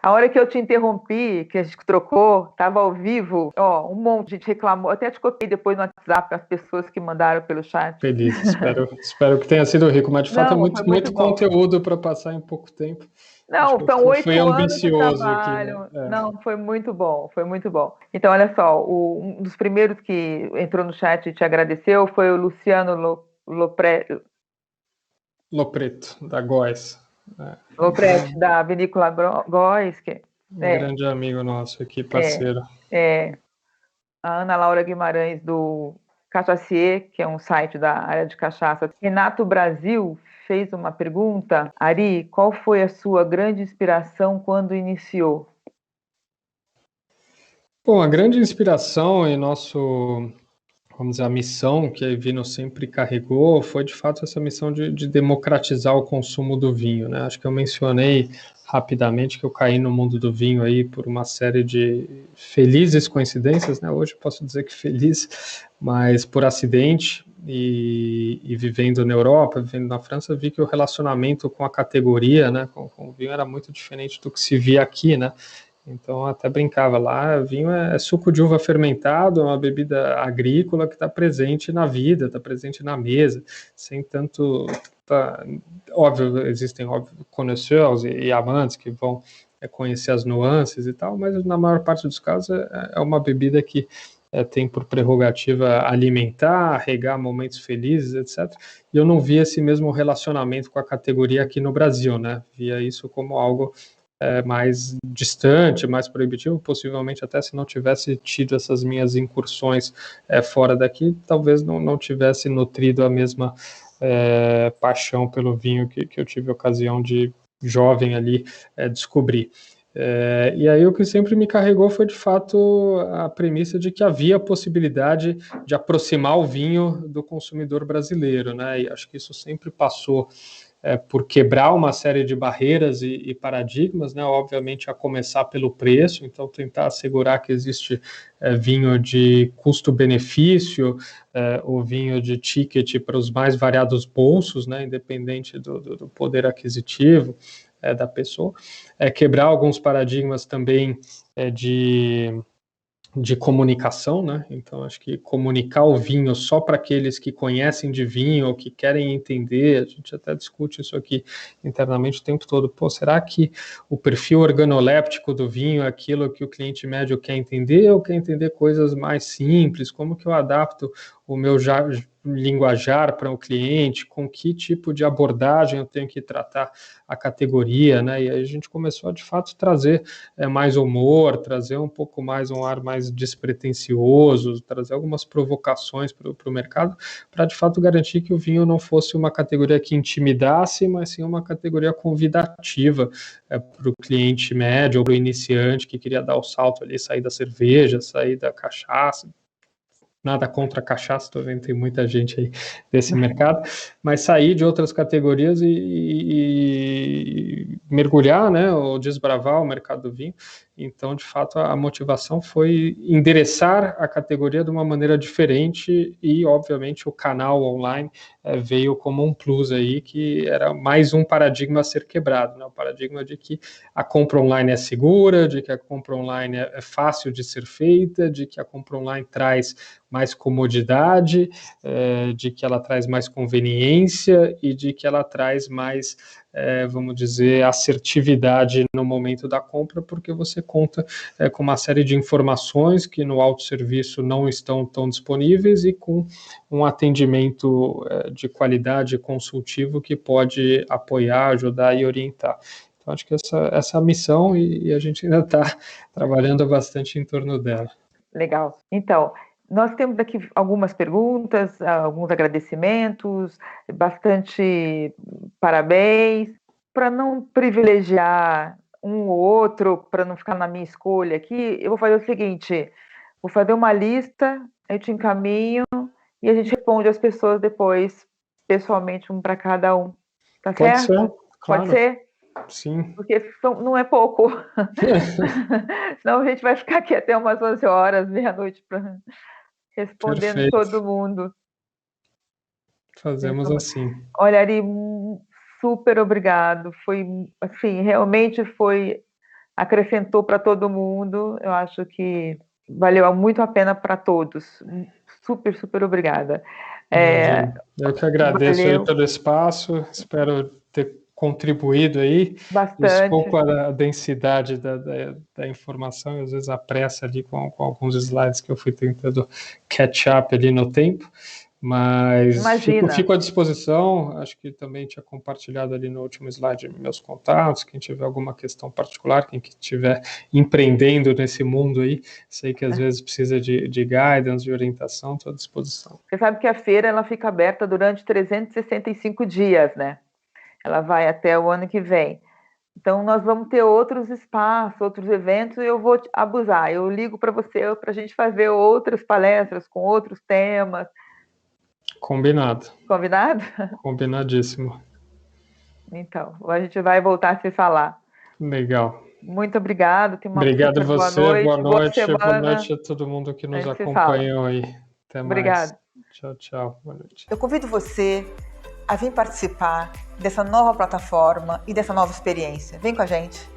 a hora que eu te interrompi, que a gente trocou, estava ao vivo, um monte de gente reclamou, até te copiei depois no WhatsApp as pessoas que mandaram pelo chat. Feliz, espero que tenha sido rico, mas de fato é muito conteúdo para passar em pouco tempo. Não, são 8 anos de trabalho. Aqui, né? Não, foi muito bom, foi muito bom. Então, olha só, um dos primeiros que entrou no chat e te agradeceu foi o Luciano Lopreto, da Góes. Lopreto, da Vinícola Góes. Grande amigo nosso aqui, parceiro. A Ana Laura Guimarães, do Cachacier, que é um site da área de cachaça. Renato Brasil fez uma pergunta. Ari, qual foi a sua grande inspiração quando iniciou? Bom, a grande inspiração e vamos dizer, a missão que a Vino sempre carregou foi, de fato, essa missão de democratizar o consumo do vinho, né? Acho que eu mencionei rapidamente que eu caí no mundo do vinho aí por uma série de felizes coincidências, né? Hoje posso dizer que feliz, mas por acidente, e vivendo na Europa, vivendo na França, vi que o relacionamento com a categoria, né, com o vinho era muito diferente do que se via aqui, né? Então, até brincava lá, vinho é suco de uva fermentado, é uma bebida agrícola que está presente na vida, está presente na mesa, sem tanto... Óbvio, existem conhecedores e amantes que vão conhecer as nuances e tal, mas na maior parte dos casos é uma bebida que tem por prerrogativa alimentar, regar momentos felizes, etc. E eu não via esse mesmo relacionamento com a categoria aqui no Brasil, né? Via isso como algo mais distante, mais proibitivo, possivelmente até se não tivesse tido essas minhas incursões fora daqui, talvez não tivesse nutrido a mesma paixão pelo vinho que eu tive a ocasião de jovem ali descobrir. E aí o que sempre me carregou foi de fato a premissa de que havia a possibilidade de aproximar o vinho do consumidor brasileiro, né? E acho que isso sempre passou por quebrar uma série de barreiras e paradigmas, né? Obviamente a começar pelo preço, então tentar assegurar que existe vinho de custo-benefício, ou vinho de ticket para os mais variados bolsos, né? Independente do poder aquisitivo da pessoa, quebrar alguns paradigmas também de comunicação, né? Então acho que comunicar o vinho só para aqueles que conhecem de vinho ou que querem entender, a gente até discute isso aqui internamente o tempo todo. Pô, será que o perfil organoléptico do vinho é aquilo que o cliente médio quer entender ou quer entender coisas mais simples? Como que eu adapto o meu linguajar para o cliente? Com que tipo de abordagem eu tenho que tratar a categoria, né? E aí a gente começou a, de fato, trazer mais humor, trazer um pouco mais um ar mais despretensioso, trazer algumas provocações para o mercado, para, de fato, garantir que o vinho não fosse uma categoria que intimidasse, mas sim uma categoria convidativa para o cliente médio ou para o iniciante que queria dar o salto ali, sair da cerveja, sair da cachaça, nada contra a cachaça, tô vendo que tem muita gente aí desse mercado, mas sair de outras categorias e mergulhar, né, ou desbravar o mercado do vinho. Então, de fato, a motivação foi endereçar a categoria de uma maneira diferente e, obviamente, o canal online veio como um plus aí, que era mais um paradigma a ser quebrado, né? O paradigma de que a compra online é segura, de que a compra online é fácil de ser feita, de que a compra online traz mais comodidade, de que ela traz mais conveniência e de que ela traz mais, vamos dizer, assertividade no momento da compra, porque você conta com uma série de informações que no autosserviço não estão tão disponíveis e com um atendimento de qualidade consultivo que pode apoiar, ajudar e orientar. Então, acho que essa é a missão e a gente ainda está trabalhando bastante em torno dela. Legal. Então, nós temos aqui algumas perguntas, alguns agradecimentos, bastante parabéns. Para não privilegiar um ou outro, para não ficar na minha escolha aqui, eu vou fazer o seguinte: vou fazer uma lista, eu te encaminho e a gente responde as pessoas depois, pessoalmente, um para cada um. Tá Pode certo? ser, claro. Pode ser? Sim. Porque não é pouco. Senão a gente vai ficar aqui até umas 11 horas, meia-noite, respondendo Perfeito. todo mundo. Fazemos assim. Olha, Ari, super obrigado. Foi, assim, realmente acrescentou para todo mundo. Eu acho que valeu muito a pena para todos. Super, super obrigada. Eu que agradeço aí Valeu pelo espaço, espero ter contribuído aí. bastante. Desculpa a densidade da informação, e às vezes a pressa ali com alguns slides que eu fui tentando catch up ali no tempo, mas fico à disposição. Acho que também tinha compartilhado ali no último slide meus contatos, quem tiver alguma questão particular, quem estiver empreendendo nesse mundo aí, sei que às vezes precisa de guidance, de orientação, estou à disposição. Você sabe que a feira ela fica aberta durante 365 dias, né? Ela vai até o ano que vem. Então, nós vamos ter outros espaços, outros eventos, e eu vou abusar. Eu ligo para você para a gente fazer outras palestras com outros temas. Combinado. Combinado? Combinadíssimo. Então, a gente vai voltar a se falar. Legal. Muito obrigado. Tenha uma Obrigado você. Boa noite a todo mundo que nos acompanhou aí. Até mais. Obrigado. Tchau, tchau. Boa noite. Eu convido você a vir participar dessa nova plataforma e dessa nova experiência. Vem com a gente.